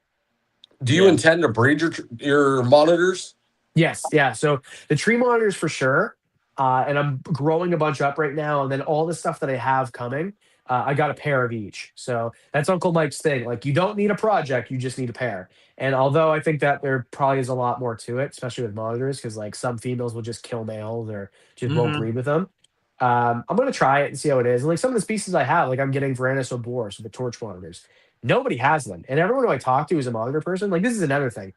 Do you intend to breed your monitors? Yes, yeah. So the tree monitors for sure. And I'm growing a bunch up right now. And then all the stuff that I have coming, I got a pair of each. So that's Uncle Mike's thing. Like you don't need a project, you just need a pair. And although I think that there probably is a lot more to it, especially with monitors, because like some females will just kill males or just won't breed with them. I'm gonna try it and see how it is. And like some of the species I have, like I'm getting Varanus obor, so the torch monitors. Nobody has them, and everyone who I talk to is a monitor person. Like this is another thing.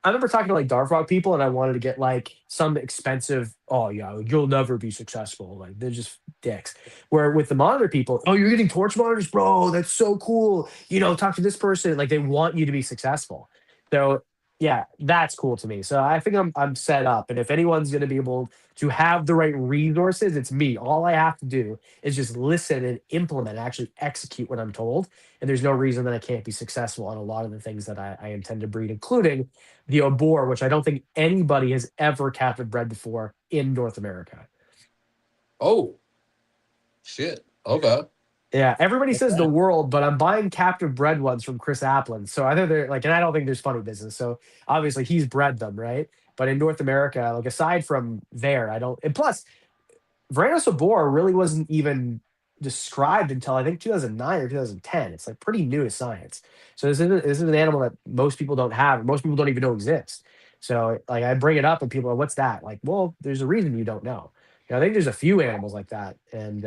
I remember talking to like Dark people, and I wanted to get like some expensive. Oh yeah, you'll never be successful. Like they're just dicks. Where with the monitor people, oh you're getting torch monitors, bro. That's so cool. You know, talk to this person. Like they want you to be successful. So yeah, that's cool to me. So I think I'm set up, and if anyone's going to be able to have the right resources, it's me. All I have to do is just listen and implement, actually execute what I'm told. And there's no reason that I can't be successful on a lot of the things that I intend to breed, including the obor, which I don't think anybody has ever captive bred before in North America. Oh, shit. Okay. Yeah, everybody says the world, but I'm buying captive bred ones from Chris Applin. So either they're like, and I don't think there's funny business. So obviously he's bred them, right? But in North America, like aside from there, I don't. And plus, Varanus obor really wasn't even described until I think 2009 or 2010. It's like pretty new to science. So this is an animal that most people don't have, most people don't even know exists. So like I bring it up and people are, what's that? Like, well, there's a reason you don't know. You know, I think there's a few animals like that, and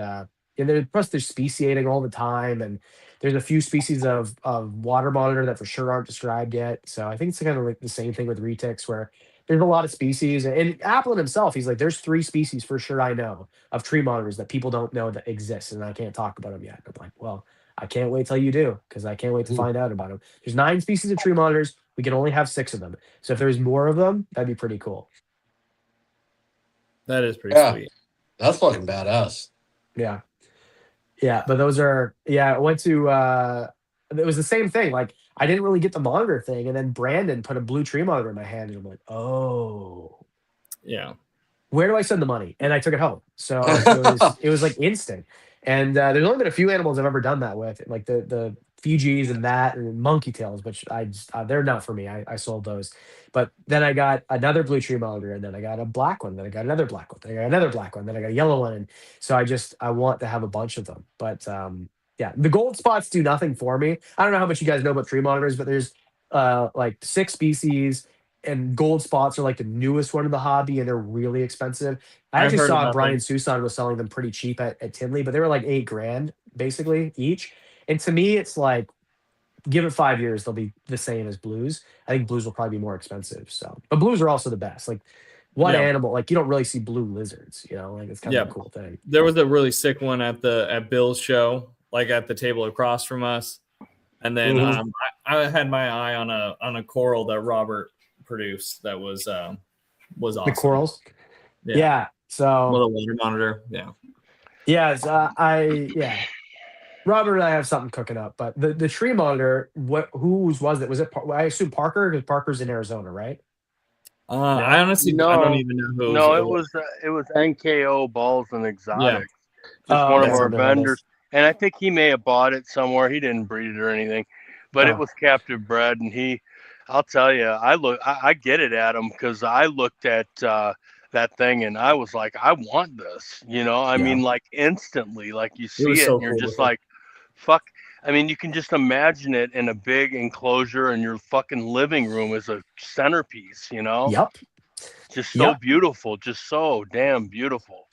plus they're speciating all the time, and there's a few species of water monitor that for sure aren't described yet. So I think it's kind of like the same thing with retics where there's a lot of species. And Applin himself, he's like, there's 3 species for sure I know of tree monitors that people don't know that exist, and I can't talk about them yet. I'm like, well, I can't wait till you do because I can't wait to find out about them. There's 9 species of tree monitors. We can only have 6 of them. So if there's more of them, that'd be pretty cool. That is pretty sweet. That's fucking badass. Yeah. Yeah, but those are I went to it was the same thing. Like I didn't really get the monitor thing, and then Brandon put a blue tree monitor in my hand, and I'm like, oh. Yeah. Where do I send the money? And I took it home. So it was like instant. And there's only been a few animals I've ever done that with, like the Fijis and that and monkey tails, which I just they're not for me. I sold those. But then I got another blue tree monitor, and then I got a black one, then I got another black one, then I got another black one, then I got a yellow one. And so I want to have a bunch of them. But yeah, the gold spots do nothing for me. I don't know how much you guys know about tree monitors, but there's like 6 species, and gold spots are like the newest one in the hobby, and they're really expensive. I actually saw Brian Susan was selling them pretty cheap at Tinley, but they were like $8,000 basically each. And to me, it's like, give it 5 years, they'll be the same as blues. I think blues will probably be more expensive. So, but blues are also the best. Like one animal, like you don't really see blue lizards, you know, like it's kind of a cool thing. There was a really sick one at Bill's show. like at the table across from us. And then I had my eye on a coral that Robert produced that was awesome. The corals. Yeah. Yeah. So Well, the water monitor. Yeah. Yeah. Robert and I have something cooking up, but the tree monitor, whose was it? Was it? I assume Parker, because Parker's in Arizona, right? I honestly I don't even know who. No, it was NKO Balls and Exotics. Just one of our vendors, and I think he may have bought it somewhere. He didn't breed it or anything, but it was captive bred, and I'll tell you, I get it, Adam, because I looked at that thing and I was like, I want this, I mean, like instantly, like you see it, and you're just like, fuck. I mean, you can just imagine it in a big enclosure in your fucking living room as a centerpiece, Yep. Just so beautiful, just so damn beautiful.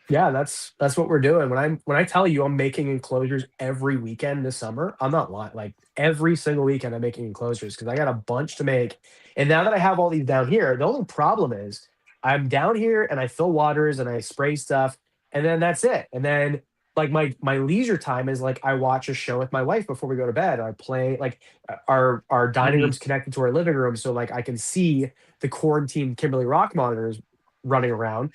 Yeah, that's what we're doing. When I tell you I'm making enclosures every weekend this summer, I'm not lying. Like every single weekend I'm making enclosures because I got a bunch to make. And now that I have all these down here, the only problem is I'm down here and I fill waters and I spray stuff, and then that's it. And then like my leisure time is like I watch a show with my wife before we go to bed. I play like our dining room's connected to our living room, so like I can see the quarantine Kimberly Rock monitors running around.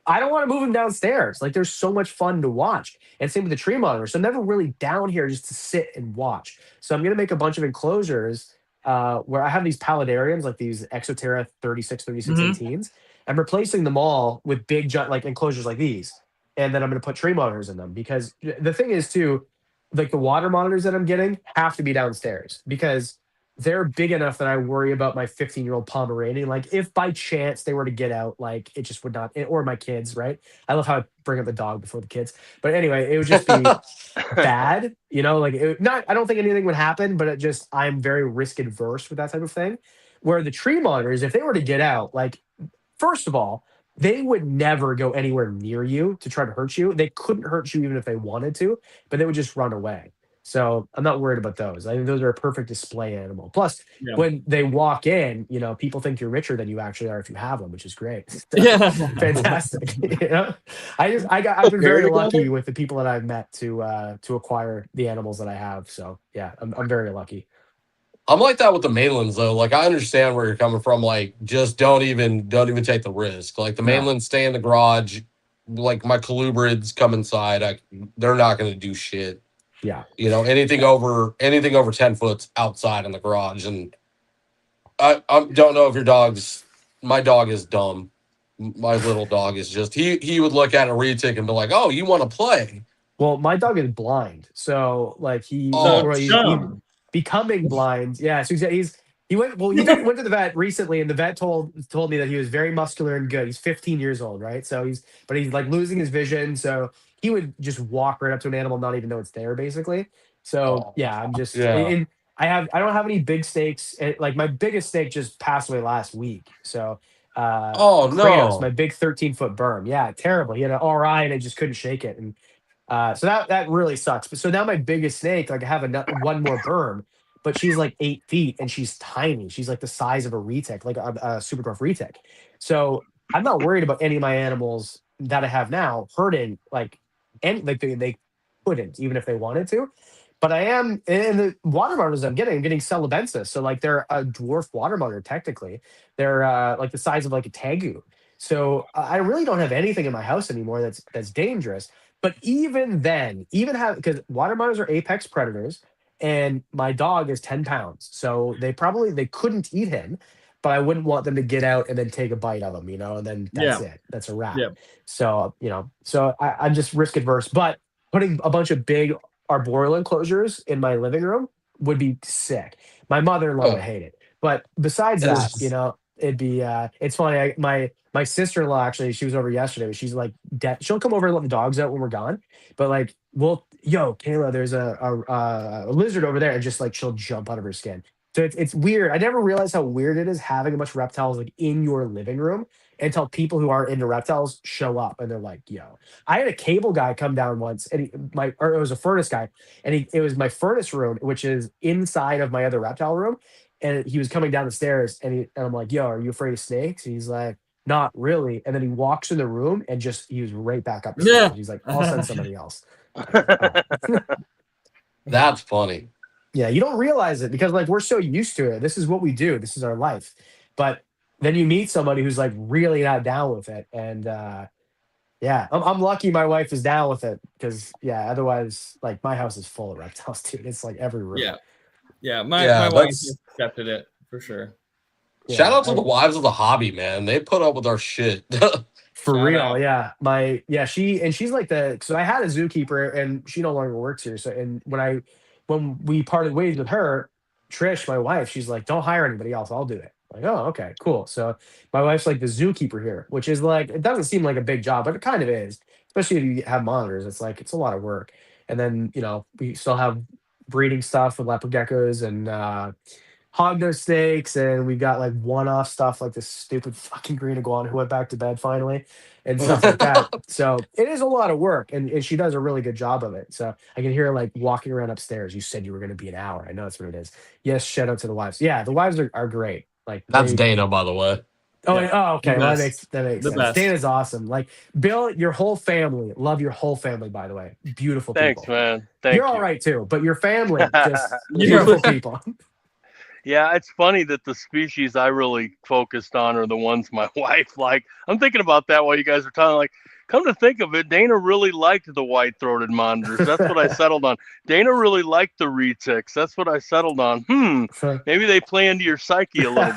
I don't want to move them downstairs. Like there's so much fun to watch. And same with the tree monitor. So I'm never really down here just to sit and watch. So I'm gonna make a bunch of enclosures where I have these paludariums, like these Exoterra 3618s. I'm replacing them all with big like enclosures like these. And then I'm gonna put tree monitors in them because the thing is too, like the water monitors that I'm getting have to be downstairs because they're big enough that I worry about my 15-year-old Pomeranian. Like, if by chance they were to get out, like, it just would not, or my kids, right? I love how I bring up the dog before the kids. But anyway, it would just be bad, like, I don't think anything would happen, but I'm very risk adverse with that type of thing. Where the tree monitors, if they were to get out, like, first of all, they would never go anywhere near you to try to hurt you. They couldn't hurt you even if they wanted to, but they would just run away. So I'm not worried about those. I think those are a perfect display animal. Plus, when they walk in, people think you're richer than you actually are if you have them, which is great. Fantastic. I've been very lucky with the people that I've met to acquire the animals that I have. So yeah, I'm very lucky. I'm like that with the mainlands though. Like I understand where you're coming from. Like just don't even take the risk. Like the mainlands stay in the garage. Like my colubrids come inside. They're not going to do shit. Yeah. Anything over 10 foot outside in the garage. And I don't know if my dog is dumb. My little dog is just, he would look at a retic and be like, oh, you want to play? Well, my dog is blind. So like he's becoming blind. Yeah. So he went to the vet recently, and the vet told me that he was very muscular and good. He's 15 years old, right? So he's like losing his vision. So he would just walk right up to an animal, not even know it's there, basically. So I'm just and I don't have any big snakes. Like my biggest snake just passed away last week. So Kratos, my big 13-foot berm. Yeah, terrible. He had an RI and I just couldn't shake it. And so that really sucks. But so now my biggest snake, like I have one more berm, but she's like 8 feet and she's tiny. She's like the size of a retic, like a super dwarf retic. So I'm not worried about any of my animals that I have now hurting, like, and like they couldn't, even if they wanted to. But I am in the water monitors I'm getting celebensis. So like they're a dwarf water monitor technically. They're like the size of like a tegu. So I really don't have anything in my house anymore that's dangerous. But even then, because water monitors are apex predators, and my dog is 10 pounds, so they couldn't eat him, but I wouldn't want them to get out and then take a bite of him, and then that's it. That's a wrap. Yeah. So I'm just risk adverse. But putting a bunch of big arboreal enclosures in my living room would be sick. My mother-in-law would hate it, but besides that, it'd be it's funny. My sister-in-law, actually, she was over yesterday, but she's like she'll come over and let the dogs out when we're gone, but like Kayla, there's a lizard over there, and just like she'll jump out of her skin. So it's weird. I never realized how weird it is having a bunch of reptiles like in your living room until people who aren't into reptiles show up and they're like, yo. I had a cable guy come down once, and it was a furnace guy, and it was my furnace room, which is inside of my other reptile room. And he was coming down the stairs, and I'm like, yo, are you afraid of snakes? And he's like, not really. And then he walks in the room and he was right back up the stairs. He's like, I'll send somebody else. That's funny. Yeah, you don't realize it because like we're so used to it. This is what we do. This is our life. But then you meet somebody who's like really not down with it, and yeah, I'm lucky my wife is down with it because yeah, otherwise like my house is full of reptiles, dude. It's like every room. Yeah. Yeah. My Yeah, wife that's accepted it for sure. shout Yeah, out to the wives of the hobby, man. They put up with our shit. for Shout real. out. Yeah, she's like the so I had a zookeeper and she no longer works here. So and when we parted ways with her, Trish, my wife, she's like, don't hire anybody else. I'll do it. Like, oh, okay, cool. So my wife's like the zookeeper here, which is like it doesn't seem like a big job, but it kind of is, especially if you have monitors. It's like it's a lot of work. And then we still have breeding stuff with leopard geckos and hognose snakes, and we've got like one-off stuff like this stupid fucking green iguana who went back to bed finally, and stuff like that. So it is a lot of work, and she does a really good job of it. So I can hear her like walking around upstairs. You said you were going to be an hour. I know that's what it is. Yes, shout out to the wives. Yeah, the wives are great. Like That's they. Dana, by the way. Oh, Yeah. oh, The okay. Well, best. that makes The sense. best. Dana's awesome. Like Bill, your whole family. Love your whole family. By the way, beautiful Thanks, people. man. Thank You're you. all right too, but your family just Yeah. beautiful people. Yeah, it's funny that the species I really focused on are the ones my wife liked. I'm thinking about that while you guys are talking. Like, come to think of it, Dana really liked the white-throated monitors. That's what I settled on. Dana really liked the retics. That's what I settled on. Maybe they play into your psyche a little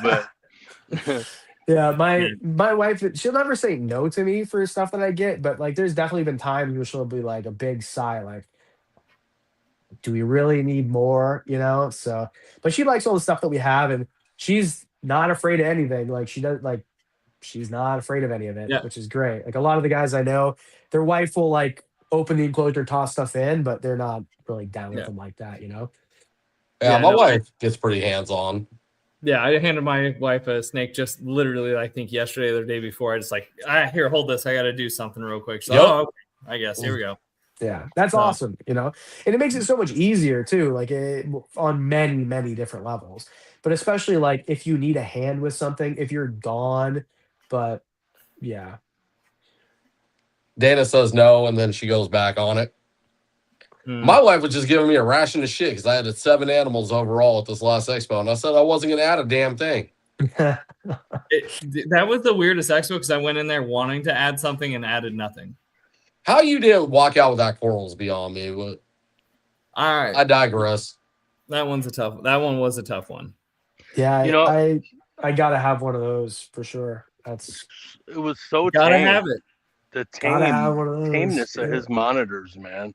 bit. Yeah, my wife, she'll never say no to me for stuff that I get, but like there's definitely been times where she'll be like a big sigh, like, do we really need more? So but she likes all the stuff that we have, and she's not afraid of anything. Like she's not afraid of any of it, Yeah. which is great. Like a lot of the guys I know, their wife will like open the enclosure, toss stuff in, but they're not really down with Yeah. them like that. Yeah, Yeah, my no, wife gets pretty hands on. Yeah, I handed my wife a snake just literally, I think yesterday or the day before. I just like, here, hold this. I got to do something real quick. So, Yep. oh, okay. I guess here we go. Yeah, that's awesome, and it makes it so much easier too, like on many, many different levels. But especially like if you need a hand with something, if you're gone, but yeah, Dana says no, and then she goes back on it. My wife was just giving me a ration of shit because I had 7 animals overall at this last expo, and I said I wasn't going to add a damn thing. That was the weirdest expo because I went in there wanting to add something and added nothing. How you didn't walk out with that coral is beyond me. But all right, I digress. That one was a tough one. Yeah, I gotta have one of those for sure. It was so gotta tame. have it. The Gotta have one of those. tameness of his monitors, man.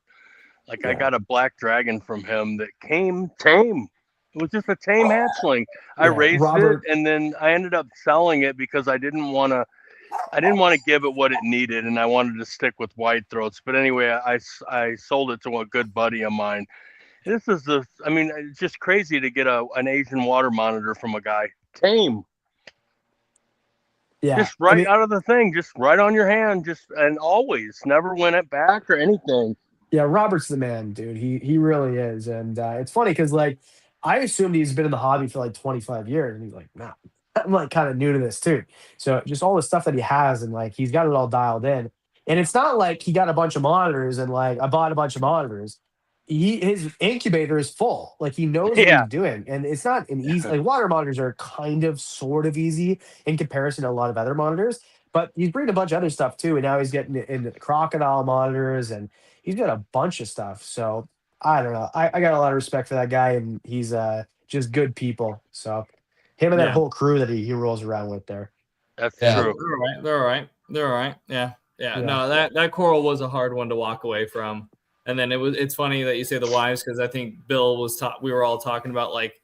Like Yeah. I got a black dragon from him that came tame. It was just a tame hatchling. I raised Robert- it, and then I ended up selling it because I didn't want to give it what it needed, and I wanted to stick with white throats. But anyway, I sold it to a good buddy of mine. This is it's just crazy to get an Asian water monitor from a guy. Tame. Yeah, Just out of the thing, just right on your hand, and always never went it back or anything. Yeah, Robert's the man, dude. He really is, and it's funny because like I assumed he's been in the hobby for like 25 years, and he's like, nah, I'm like kind of new to this too. So just all the stuff that he has, and like he's got it all dialed in. And it's not like he got a bunch of monitors and like I bought a bunch of monitors. His incubator is full. Like he knows what he's doing, and it's not an easy. Like water monitors are kind of sort of easy in comparison to a lot of other monitors. But he's bringing a bunch of other stuff too, and now he's getting into crocodile monitors, and he's got a bunch of stuff. So I don't know. I got a lot of respect for that guy, and he's just good people. So him and that whole crew that he rolls around with there. That's true. They're all right. Yeah. No, that coral was a hard one to walk away from. And then it's funny that you say the wives, because I think Bill we were all talking about like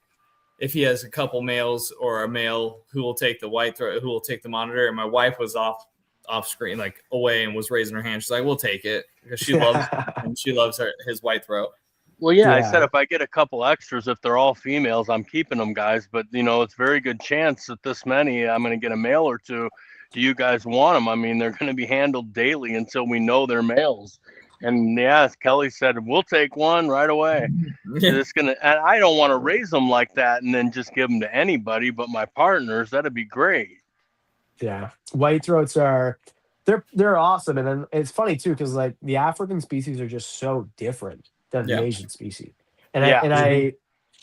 if he has a couple males or a male who will take the white throat, who will take the monitor. And my wife was off screen, like away, and was raising her hand. She's like, we'll take it because she loves and she loves his white throat. Well, yeah, I said if I get a couple extras, if they're all females, I'm keeping them, guys. But it's very good chance that this many, I'm going to get a male or two. Do you guys want them? I mean, they're going to be handled daily until we know they're males. And as Kelly said, we'll take one right away. And I don't want to raise them like that and then just give them to anybody but my partners. That'd be great. Yeah, white throats they're they're awesome, and then it's funny too because like the African species are just so different than the Yeah. Asian species, and I Yeah. and I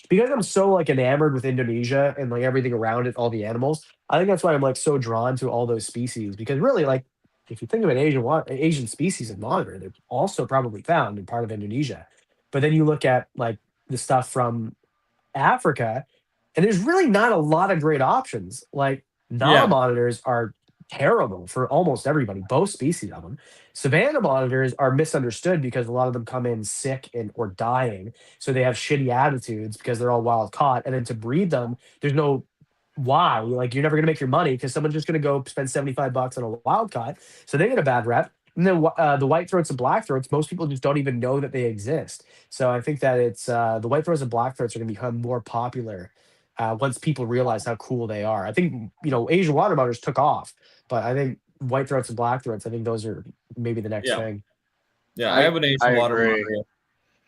because I'm so like enamored with Indonesia and like everything around it, all the animals. I think that's why I'm like so drawn to all those species because really like if you think of an Asian species of monitor, they're also probably found in part of Indonesia, but then you look at like the stuff from Africa, and there's really not a lot of great options. Like Nile Yeah. monitors are terrible for almost everybody, both species of them. Savanna monitors are misunderstood because a lot of them come in sick and or dying, so they have shitty attitudes because they're all wild caught. And then to breed them, there's no why. Like you're never gonna make your money because someone's just gonna go spend $75 on a wild caught, so they get a bad rep. And then the white throats and black throats, most people just don't even know that they exist. So I think that it's the white throats and black throats are going to become more popular once people realize how cool they are. I think Asian water monitors took off, but I think white throats and black throats, I think those are maybe the next Yeah. thing. Yeah. I have an I Asian water agree.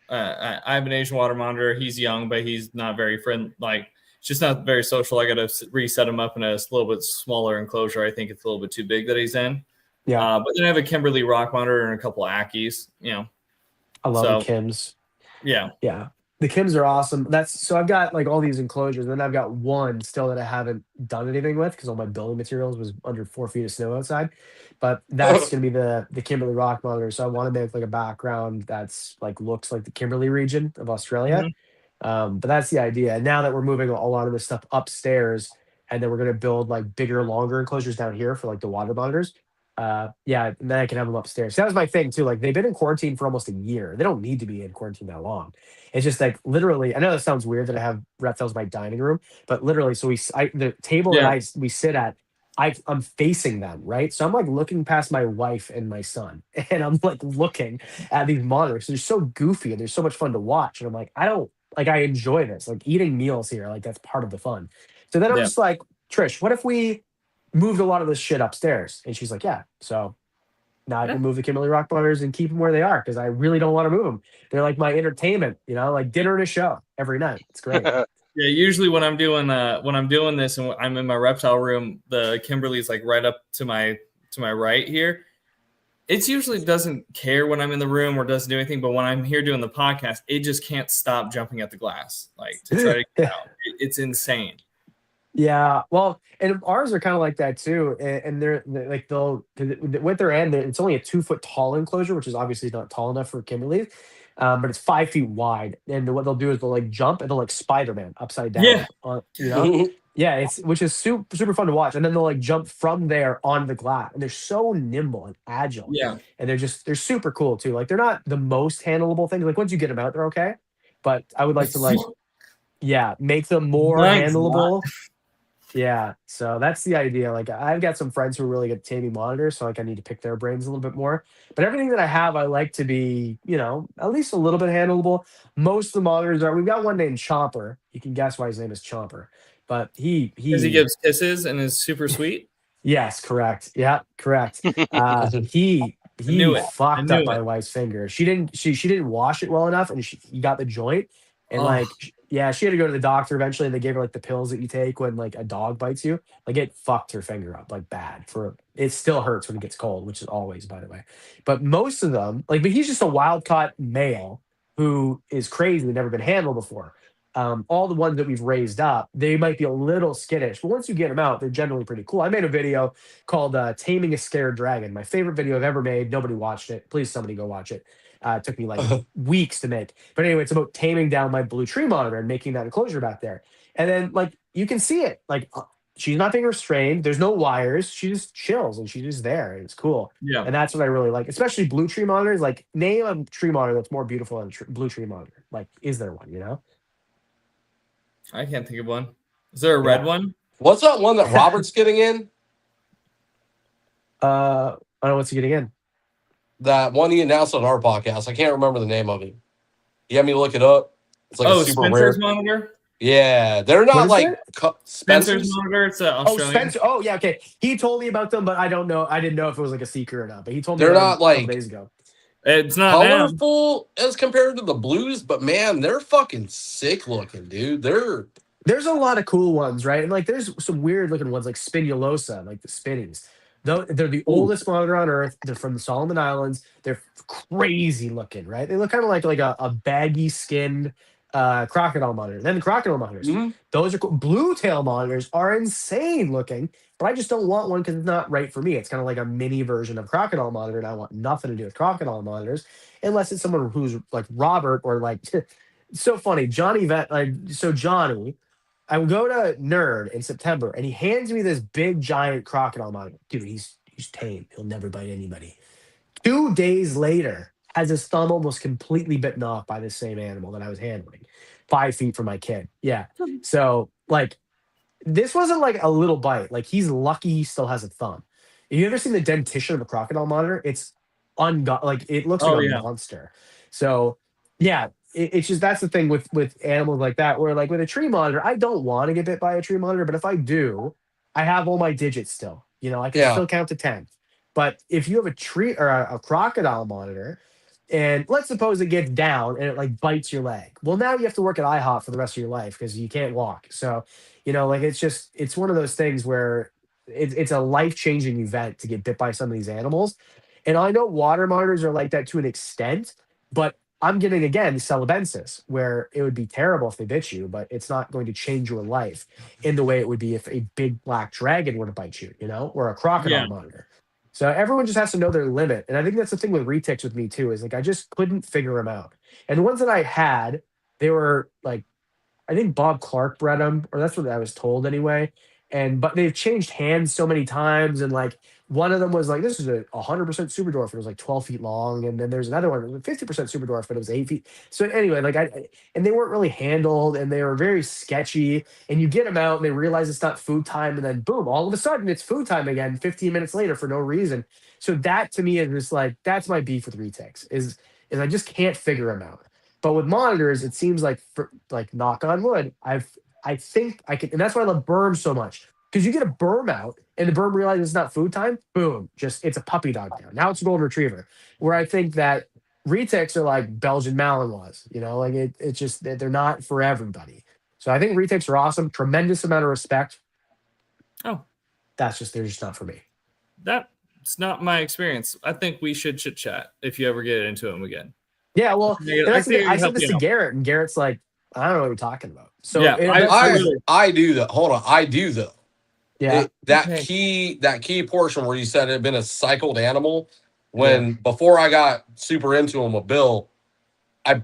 monitor. I have an Asian water monitor. He's young, but he's not very friendly. Like, it's just not very social. I got to reset him up in a little bit smaller enclosure. I think it's a little bit too big that he's in. Yeah, But then I have a Kimberly rock monitor and a couple of Ackies. I love the So Kims. yeah, Yeah. The Kims are awesome. That's so I've got like all these enclosures, and then I've got one still that I haven't done anything with because all my building materials was under 4 feet of snow outside. But that's gonna be the Kimberley rock monitor. So I want to make like a background that's like looks like the Kimberley region of Australia. Mhm. But that's the idea. And now that we're moving a lot of this stuff upstairs, and then we're gonna build like bigger, longer enclosures down here for like the water monitors. Yeah, and then I can have them upstairs. That was my thing too. Like they've been in quarantine for almost a year. They don't need to be in quarantine that long. It's just like literally. I know that sounds weird that I have reptiles in my dining room, but literally, so the table that yeah, we sit at, I'm facing them, right? So I'm like looking past my wife and my son, and I'm like looking at these monitors. They're so goofy and they're so much fun to watch. And I'm like, I don't like I enjoy this. Like eating meals here, like that's part of the fun. So then I'm yeah. just like, Trish, what if we moved a lot of this shit upstairs? And she's like, yeah. So now I Yeah. can move the Kimberly rock monitors and keep them where they are because I really don't want to move them. They're like my entertainment, like dinner and a show every night. It's great. Yeah, usually when I'm doing this and I'm in my reptile room, the Kimberly's like right up to my right here. It usually doesn't care when I'm in the room or doesn't do anything, but when I'm here doing the podcast, it just can't stop jumping at the glass, like to try to get out. It's insane. Yeah, well, and ours are kind of like that too, and they're like with their end, it's only a 2 foot tall enclosure, which is obviously not tall enough for Kimberly, but it's 5 feet wide. And what they'll do is they'll like jump and they'll like Spider-Man upside down, Yeah. yeah, it's which is super fun to watch. And then they'll like jump from there on the glass, and they're so nimble and agile, Yeah. and they're super cool too. Like they're not the most handleable things. Like once you get them out, they're okay, but I would like to like make them more Mine's not. handleable. Yeah, so that's the idea. Like I've got some friends who are really good at taming monitors, so like I need to pick their brains a little bit more. But everything that I have, I like to be, at least a little bit handleable. Most of the monitors are. We've got one named Chomper. You can guess why his name is Chomper, but Because he gives kisses and is super sweet. Yes, correct. Yeah, correct. He knew it. fucked I up knew my it. wife's finger. She didn't wash it well enough, and he got the joint. And Oh. like, yeah, she had to go to the doctor eventually, and they gave her like the pills that you take when like a dog bites you. Like it fucked her finger up like bad. It still hurts when it gets cold, which is always, by the way. But most of them, but he's just a wild caught male who is crazy and never been handled before. All the ones that we've raised up, they might be a little skittish, but once you get them out, they're generally pretty cool. I made a video called Taming a Scared Dragon, my favorite video I've ever made. Nobody watched it. Please, somebody go watch it. It took me like weeks to make. But anyway, it's about taming down my blue tree monitor and making that enclosure back there. And then, like, you can see it. Like, she's not being restrained. There's no wires. She just chills and she's just there. And it's cool. Yeah. And that's what I really like, especially blue tree monitors. Like, name a tree monitor that's more beautiful than a blue tree monitor. Like, is there one, I can't think of one. Is there a red one? What's that one that Robert's getting in? I don't know what's he getting in. That one he announced on our podcast. I can't remember the name of it. You had me look it up. It's like a super Spencer's rare. monitor. Yeah, they're not is like it? Spencer's monitor. It's Australian. Spencer. Oh, yeah. Okay. He told me about them, but I don't know. I didn't know if it was like a secret or not. But he told me They're about not them a like couple days ago. It's not now. colorful as compared to the blues, but man, they're fucking sick looking, dude. There's a lot of cool ones, right? And like there's some weird looking ones like Spinulosa, like the spinnies. Though they're the Ooh. oldest monitor on Earth. They're from the Solomon Islands. They're crazy looking, right? They look kind of like a baggy skinned crocodile monitor. Then the crocodile monitors, Mhm. those are cool. Blue tail monitors are insane looking, but I just don't want one because it's not right for me. It's kind of like a mini version of crocodile monitor, and I want nothing to do with crocodile monitors unless it's someone who's like Robert or like. So funny, Johnny Vet. Like so, Johnny. I would go to Nerd in September, and he hands me this big giant crocodile monitor. Dude, he's tame. He'll never bite anybody. 2 days later, has his thumb almost completely bitten off by the same animal that I was handling, 5 feet from my kid. Yeah. So like this wasn't like a little bite. Like he's lucky he still has a thumb. Have you ever seen the dentition of a crocodile monitor? It's like it looks like Oh a yeah. monster. So yeah, it's just that's the thing with animals like that, where like with a tree monitor, I don't want to get bit by a tree monitor, but if I do, I have all my digits still. I can Yeah. still count to 10. But if you have a tree or a crocodile monitor, and let's suppose it gets down and it like bites your leg. Well, now you have to work at IHOP for the rest of your life because you can't walk. So like it's one of those things where it's a life changing event to get bit by some of these animals. And I know water monitors are like that to an extent, but I'm getting again celebensis, where it would be terrible if they bit you, but it's not going to change your life in the way it would be if a big black dragon were to bite you, or a Yeah. crocodile monitor. So everyone just has to know their limit. And I think that's the thing with retics with me too, is like I just couldn't figure them out. And the ones that I had, they were like I think Bob Clark bred them, or that's what I was told anyway. But they've changed hands so many times, and like one of them was like this is a 100% super dwarf, and it was like 12 feet long, and then there's another one that was 50% super dwarf, but it was 8 feet. So anyway, like and they weren't really handled, and they were very sketchy. And you get them out, and they realize it's not food time, and then boom, all of a sudden it's food time again, 15 minutes later for no reason. So that to me is just like that's my beef with retics is I just can't figure them out. But with monitors, it seems like like knock on wood, I think I can, and that's why I love berms so much. Because you get a berm out and the berm realizes it's not food time, boom, just it's a puppy dog now. Now it's a golden retriever. Where I think that retics are like Belgian Malinois, like it's just they're not for everybody. So I think retics are awesome, tremendous amount of respect. Oh, They're just not for me. that's not my experience. I think we should chit chat if you ever get into them again. Yeah, well, and I that's the think thing. I I can said help this you to out. Garrett, and Garrett's like, I don't know what you're talking about. So Yeah, I I do though. Hold on, I do though. yeah, That Okay. key portion where you said it had been a cycled animal. yeah, When before I got super into him with Bill, I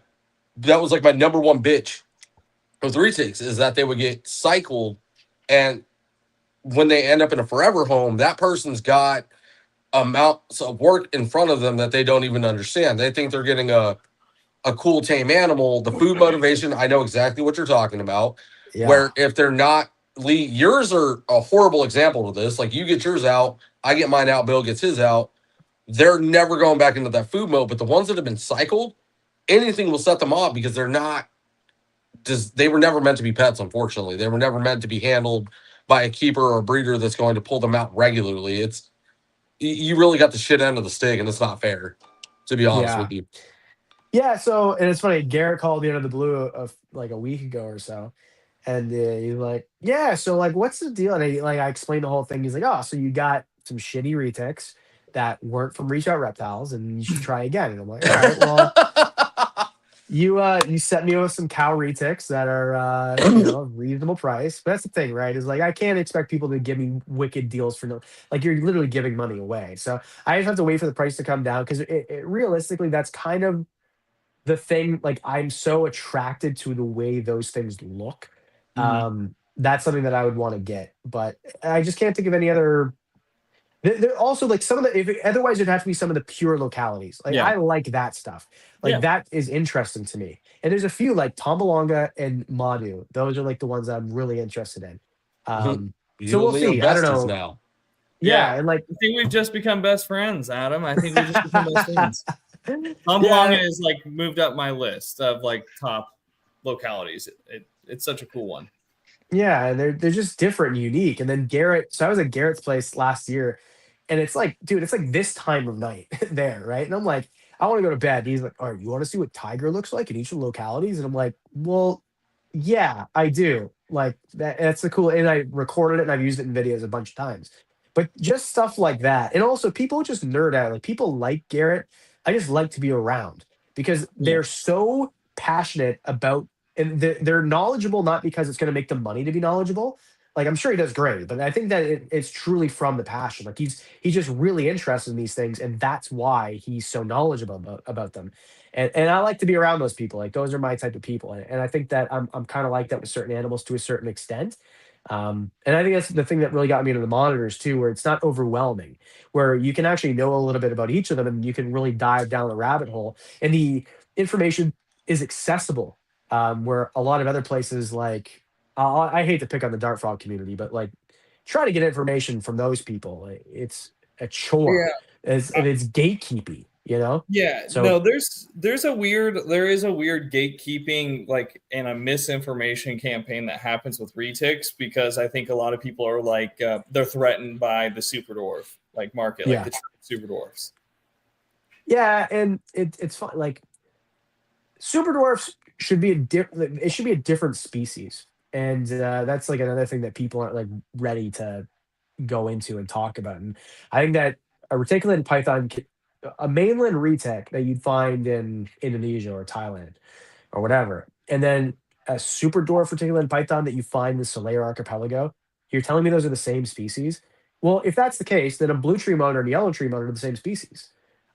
that was like my number one bitch with retics is that they would get cycled, and when they end up in a forever home, that person's got amounts of work in front of them that they don't even understand. They think they're getting a cool tame animal. The food motivation, I know exactly what you're talking about. yeah. Where if they're not Lee, yours are a horrible example of this. Like you get yours out, I get mine out, Bill gets his out. They're never going back into that food mode. But the ones that have been cycled, anything will set them off because they're not just they were never meant to be pets, unfortunately. They were never meant to be handled by a keeper or a breeder that's going to pull them out regularly. It's you really got the shit end of the stick, and it's not fair, to be honest Yeah. with you. Yeah. So, and it's funny, Garrett called the end of the blue of like a week ago or so. And he's like, yeah, so like, what's the deal? And I explained the whole thing. He's like, oh, so you got some shitty retics that weren't from Reach Out Reptiles and you should try again. And I'm like, all right, well, you set me with some cow retics that are, a reasonable price. But that's the thing, right? Is like, I can't expect people to give me wicked deals for no, like you're literally giving money away. So I just have to wait for the price to come down because realistically, that's kind of the thing. Like I'm so attracted to the way those things look. Mhm. That's something that I would want to get, but I just can't think of any other. They're also like some of the. Otherwise, it'd have to be some of the pure localities. Like Yeah. I like that stuff. Like Yeah. that is interesting to me. And there's a few like Tombalonga and Madu. Those are like the ones I'm really interested in. So You we'll and Lee are see. I don't besties know. now. Yeah. Yeah, and like I think we've just become best friends, Adam. I think we've just become best friends. yeah, Zambalonga is like moved up my list of like top localities. It's such a cool one. yeah, and they're just different and unique. And then Garrett, so I was at Garrett's place last year, and it's like, dude, it's like this time of night there, right? And I'm like, I want to go to bed. And he's like, all right, you want to see what tiger looks like in each of the localities? And I'm like, well, yeah, I do. Like that's the cool. And I recorded it and I've used it in videos a bunch of times. But just stuff like that. And also people just nerd out. Like people like Garrett. I just like to be around because Yeah. they're so passionate about, and they're knowledgeable, not because it's going to make them money to be knowledgeable. Like I'm sure he does great, but I think that it's truly from the passion. Like he's just really interested in these things, and that's why he's so knowledgeable about them. And I like to be around those people. Like those are my type of people, and I think that I'm kind of like that with certain animals to a certain extent. And I think that's the thing that really got me into the monitors too, where it's not overwhelming, where you can actually know a little bit about each of them, and you can really dive down the rabbit hole, and the information is accessible. Where a lot of other places, like I hate to pick on the dart frog community, but like try to get information from those people, it's a chore. Yeah. It's gatekeeping, you know. Yeah, So no, there is a weird gatekeeping like and a misinformation campaign that happens with retics because I think a lot of people are like they're threatened by the super dwarf like market, like yeah, the super dwarfs. yeah, and it's fun. Like super dwarfs should be it should be a different species, and that's like another thing that people aren't like ready to go into and talk about. And I think that a reticulated python, a mainland retic that you'd find in Indonesia or Thailand or whatever, and then a super dwarf reticulated python that you find in the Solaire archipelago, you're telling me those are the same species? Well, if that's the case, then a blue tree monitor and a yellow tree monitor are the same species.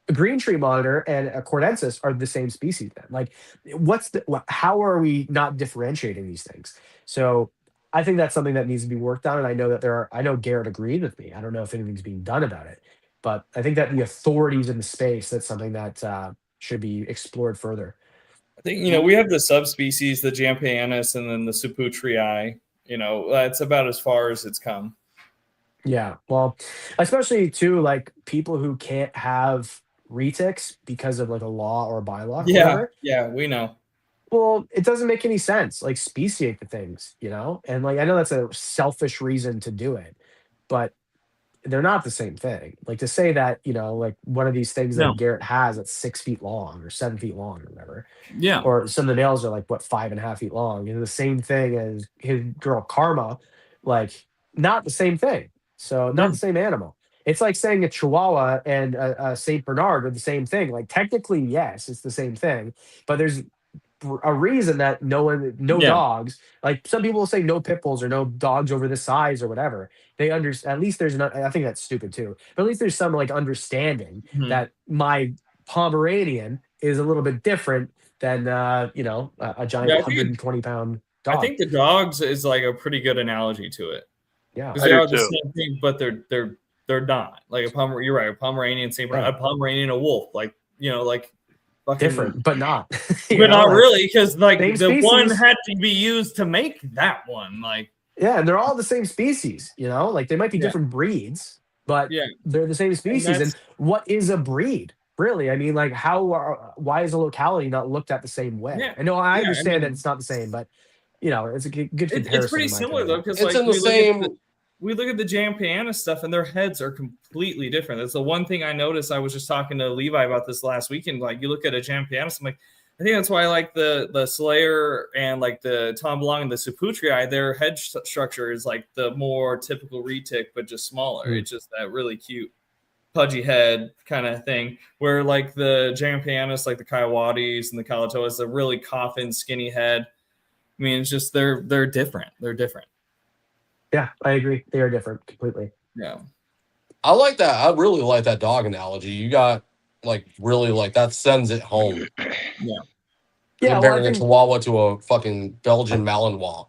A green tree monitor and a cordensis are the same species then. Like how are we not differentiating these things? So I think that's something that needs to be worked on. And I know that I know Garrett agreed with me. I don't know if anything's being done about it, but I think that the authorities in the space, that's something that should be explored further. I think we have the subspecies, the Jampianus, and then the Suputrii. That's about as far as it's come. Yeah, well, especially too, like people who can't have retics because of like a law or a bylaw or whatever. Yeah, we know. Well, it doesn't make any sense. Like speciate the things, and like I know that's a selfish reason to do it, but they're not the same thing. Like to say that, like one of these things No. that Garrett has that's 6 feet long or 7 feet long or whatever. Yeah. Or some of the nails are like what 5.5 feet long. The same thing as his girl Karma, like not the same thing. So not the same animal. It's like saying a Chihuahua and a Saint Bernard are the same thing. Like technically, yes, it's the same thing, but there's a reason that no dogs, like some people will say no pit bulls or no dogs over this size or whatever. They understand, at least there's not, I think that's stupid too, but at least there's some like understanding that my Pomeranian is a little bit different than a giant 120-pound dog. I think the dogs is like a pretty good analogy to it. Yeah, because they are the same thing, but they're not like you're right. A Pomeranian, same a Pomeranian, a wolf, like fucking different, but not. But not really, because like the species. one had to be used to make that one. Like and they're all the same species. Like they might be different breeds, but they're the same species. And what is a breed? Really, I mean, like why is a locality not looked at the same way? Yeah. I know I understand that it's not the same, but it's a good comparison. It's pretty similar though, because it's in the same. We look at the Jampianus stuff, and their heads are completely different. That's the one thing I noticed. I was just talking to Levi about this last weekend. Like, you look at a Jampianus, I'm like, I think that's why I like the Slayer and like the Tom Belong and the Suputrii. Their head structure is like the more typical retic, but just smaller. It's just that really cute, pudgy head kind of thing. Where like the Jampianus, like the Coyotes and the Kalatoas, a really coffin, skinny head. I mean, it's just they're different. They're different. Yeah, I agree. They are different completely. Yeah. I like that. I really like that dog analogy. You got like really like that sends it home. Yeah. Comparing a Chihuahua to a fucking Belgian Malinois.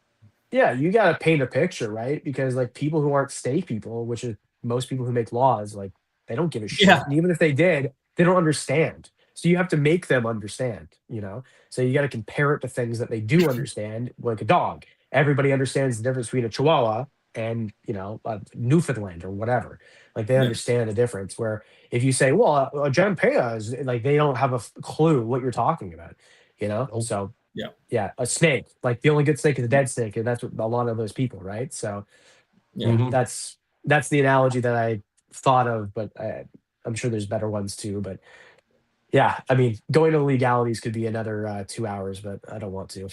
Yeah, you got to paint a picture, right? Because like people who aren't state people, which is most people who make laws, like they don't give a shit. Yeah. And even if they did, they don't understand. So you have to make them understand, So you got to compare it to things that they do understand, like a dog. Everybody understands the difference between a Chihuahua and a Newfoundland or whatever. Like they understand the difference. Where if you say, well, a Jampea is like, they don't have a clue what you're talking about, So yeah, a snake. Like the only good snake is a dead snake, and that's what a lot of those people, right? So that's the analogy that I thought of, but I'm sure there's better ones too. But yeah, I mean, going to legalities could be another 2 hours, but I don't want to.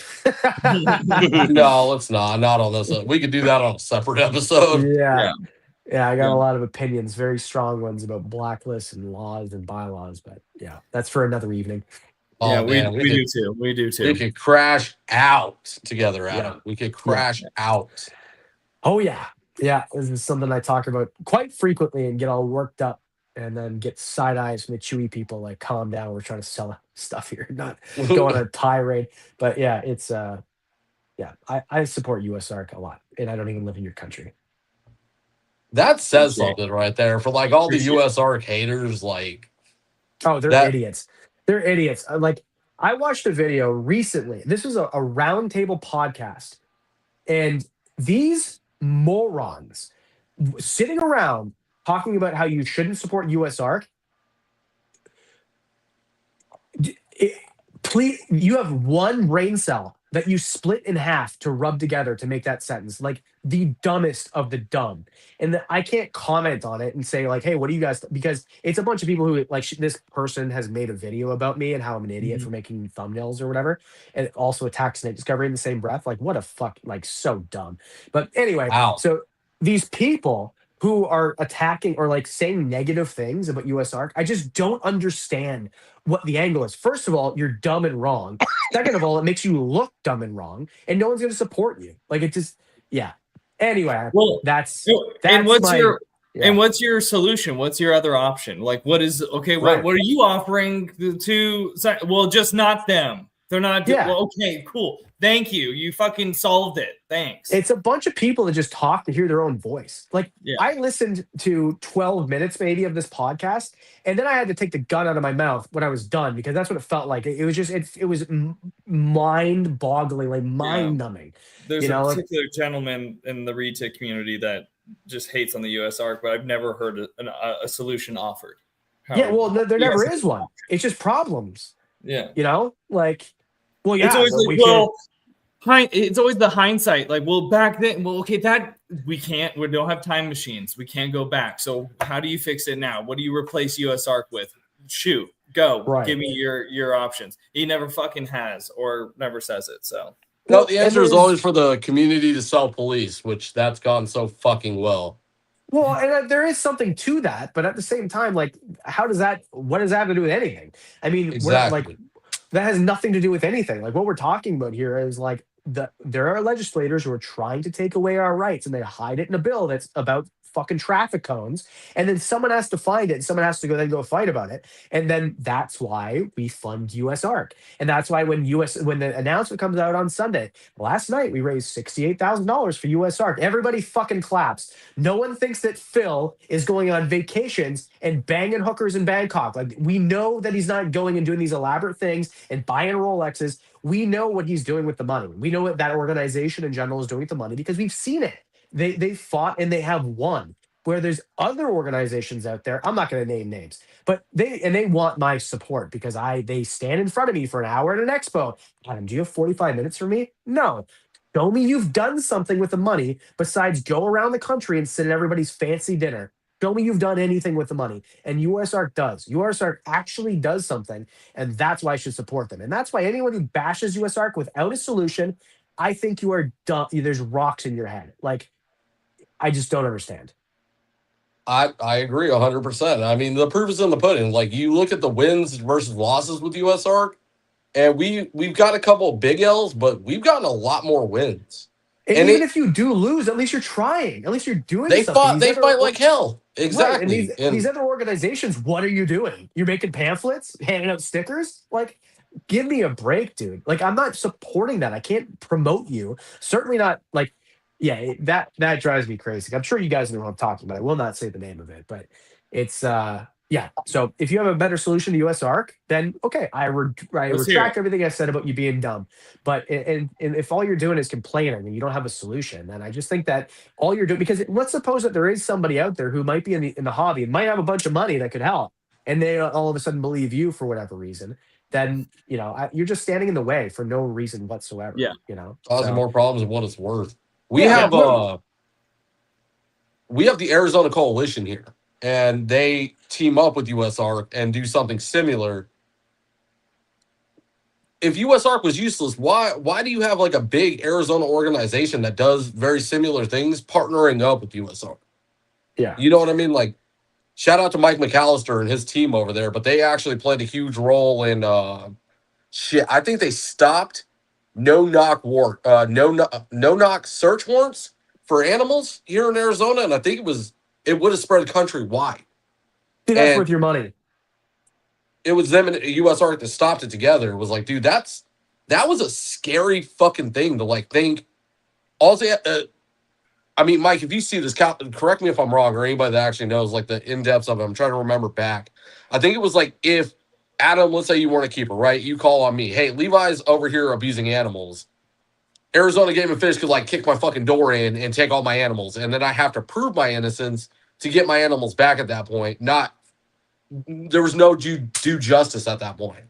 No, let's not. Not on this. We could do that on a separate episode. Yeah. Yeah, I got Yeah. a lot of opinions, very strong ones about blacklists and laws and bylaws, but yeah, that's for another evening. Yeah, Oh we man, do too. We do we too. could crash out together, Yeah. Adam. We could Yeah. crash out. Oh yeah. Yeah. This is something I talk about quite frequently and get all worked up and then get side eyes from the chewy people like calm down. We're trying to sell stuff here, not go on a tirade. But yeah, it's yeah, I support USARK a lot. And I don't even live in your country. That says Appreciate something right there for like all the Appreciate USARK haters, like Oh, they're that. idiots. They're idiots. Like I watched a video recently. This was a roundtable podcast, and these morons sitting around talking about how you shouldn't support USARK. Please, you have one brain cell that you split in half to rub together to make that sentence. Like the dumbest of the dumb. And I can't comment on it and say like, hey, what do you guys? Because it's a bunch of people who like this person has made a video about me and how I'm an idiot for making thumbnails or whatever, and it also attacks Snake Discovery in the same breath. Like what a fuck, like so dumb. But anyway, Wow. so these people who are attacking or like saying negative things about USARK, I just don't understand what the angle is. First of all, you're dumb and wrong. Second of all, it makes you look dumb and wrong, and no one's going to support you. Like it just, yeah. Anyway, Well, that's and what's my your yeah. and what's your solution? What's your other option? Like, what is okay? Right. What are you offering to? Well, just not them. They're not. Yeah. Well, okay, cool. Thank you. You fucking solved it. Thanks. It's a bunch of people that just talk to hear their own voice. Like Yeah. I listened to 12 minutes maybe of this podcast, and then I had to take the gun out of my mouth when I was done because that's what it felt like. It was just it was mind-boggling, like mind-numbing. There's You a know, like, particular gentleman in the retic community that just hates on the USARK, but I've never heard a solution offered. yeah, well, there never Yes. is one. It's just problems. Yeah. You know, like, well, yeah, It's always but like, we can't. it's always the hindsight. Like, well, back then, well, okay, that we don't have time machines. We can't go back. So how do you fix it now? What do you replace USARK with? Shoot, go. Right. Give me your options. He never fucking has or never says it. So No, the answer is always for the community to sell police, which that's gone so fucking well. Well, and there is something to that, but at the same time, like, what does that have to do with anything? I mean, Exactly. like, that has nothing to do with anything. Like, what we're talking about here is like there are legislators who are trying to take away our rights, and they hide it in a bill that's about fucking traffic cones, and then someone has to find it, and someone has to go fight about it, and then that's why we fund USARK, and that's why when the announcement comes out on Sunday, last night we raised $68,000 for USARK. Everybody fucking claps. No one thinks that Phil is going on vacations and banging hookers in Bangkok. Like we know that he's not going and doing these elaborate things and buying Rolexes. We know what he's doing with the money. We know what that organization in general is doing with the money because we've seen it. They fought and they have won. Where there's other organizations out there, I'm not going to name names, but they want my support because they stand in front of me for an hour at an expo. Adam, do you have 45 minutes for me? No. Show me you've done something with the money besides go around the country and sit at everybody's fancy dinner. Show me you've done anything with the money. And USARK does. USARK actually does something, and that's why I should support them. And that's why anyone who bashes USARK without a solution, I think you are dumb. There's rocks in your head. Like, I just don't understand. I agree 100%. I mean, the proof is in the pudding. Like you look at the wins versus losses with USARK, and we've got a couple of big L's, but we've gotten a lot more wins. And even if you do lose, at least you're trying. At least you're doing something. They fight like hell. Exactly. Right. And these other organizations, what are you doing? You're making pamphlets, handing out stickers? Like, give me a break, dude. Like, I'm not supporting that. I can't promote you. Certainly not like, yeah, that drives me crazy. I'm sure you guys know what I'm talking about. I will not say the name of it, but it's yeah. So if you have a better solution to USARK, then okay, I retract everything I said about you being dumb. But and if all you're doing is complaining and you don't have a solution, then I just think that all you're doing, because let's suppose that there is somebody out there who might be in the hobby and might have a bunch of money that could help, and they all of a sudden believe you for whatever reason. Then you're just standing in the way for no reason whatsoever. Yeah, causing more problems than what it's worth. We have the Arizona Coalition here, and they team up with USARK and do something similar. If USARK was useless, why do you have like a big Arizona organization that does very similar things partnering up with USARK? Yeah. You know what I mean? Like, shout out to Mike McAllister and his team over there, but they actually played a huge role in I think they stopped no knock search warrants for animals here in Arizona, and I think it would have spread countrywide. See, that's And worth your money. it was them and U.S. Ark that stopped it together. It was like, dude, that was a scary fucking thing to like think. Also, I mean, Mike, if you see this, correct me if I'm wrong, or anybody that actually knows like the in depths of it. I'm trying to remember back. I think it was like if Adam, let's say you want to keep it, right? You call on me, hey, Levi's over here abusing animals. Arizona Game and Fish could like kick my fucking door in and take all my animals, and then I have to prove my innocence to get my animals back at that point. There was no due justice at that point.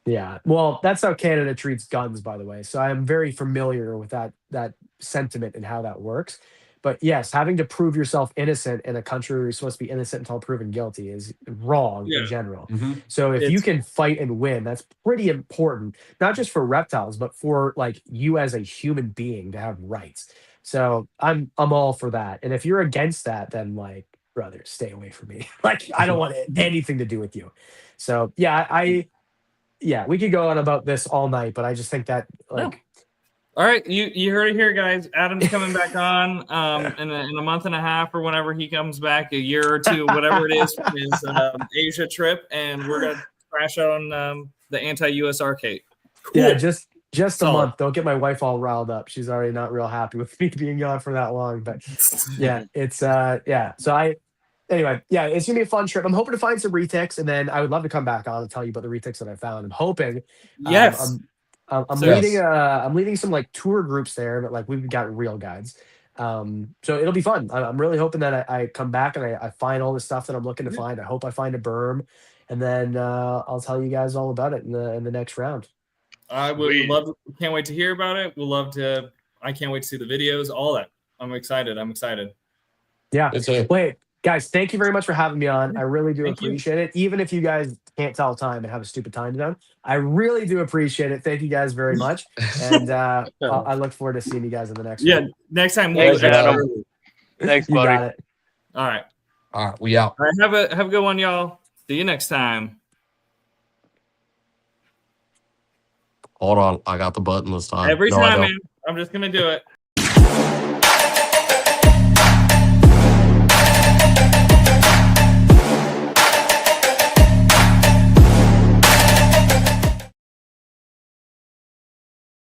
Yeah. Well, that's how Canada treats guns, by the way. So I am very familiar with that sentiment and how that works. But yes, having to prove yourself innocent in a country where you're supposed to be innocent until proven guilty is wrong Yeah. in general. Mm-hmm. So if you can fight and win, that's pretty important, not just for reptiles, but for like you as a human being to have rights. So I'm all for that. And if you're against that, then like, brother, stay away from me. Like I don't want anything to do with you. So yeah, we could go on about this all night, but I just think that like all right, you heard it here, guys. Adam's coming back on in a month and a half or whenever he comes back, a year or two, whatever it is, from his Asia trip, and we're gonna crash on the anti-US arcade. Cool. Yeah, just a month. Don't get my wife all riled up. She's already not real happy with me being gone for that long. But yeah, it's yeah. So anyway, yeah, it's gonna be a fun trip. I'm hoping to find some retics, and then I would love to come back on and tell you about the retics that I found. I'm hoping. Yes. I'm leading some like tour groups there, but like we've got real guides. So it'll be fun. I'm really hoping that I come back and I find all the stuff that I'm looking to find. I hope I find a berm, and then I'll tell you guys all about it in the next round. I would love. Can't wait to hear about it. We'll love to. I can't wait to see the videos. All that. I'm excited. Yeah. Wait, guys, thank you very much for having me on. I really do appreciate it. Even if you guys can't tell time and have a stupid time zone, I really do appreciate it. Thank you guys very much. And I look forward to seeing you guys in the next one. Next time. Thanks, Adam. Thanks, buddy. You got it. All right. We out. All right, have a good one, y'all. See you next time. Hold on, I got the button this time. Every time, man. I'm just gonna do it.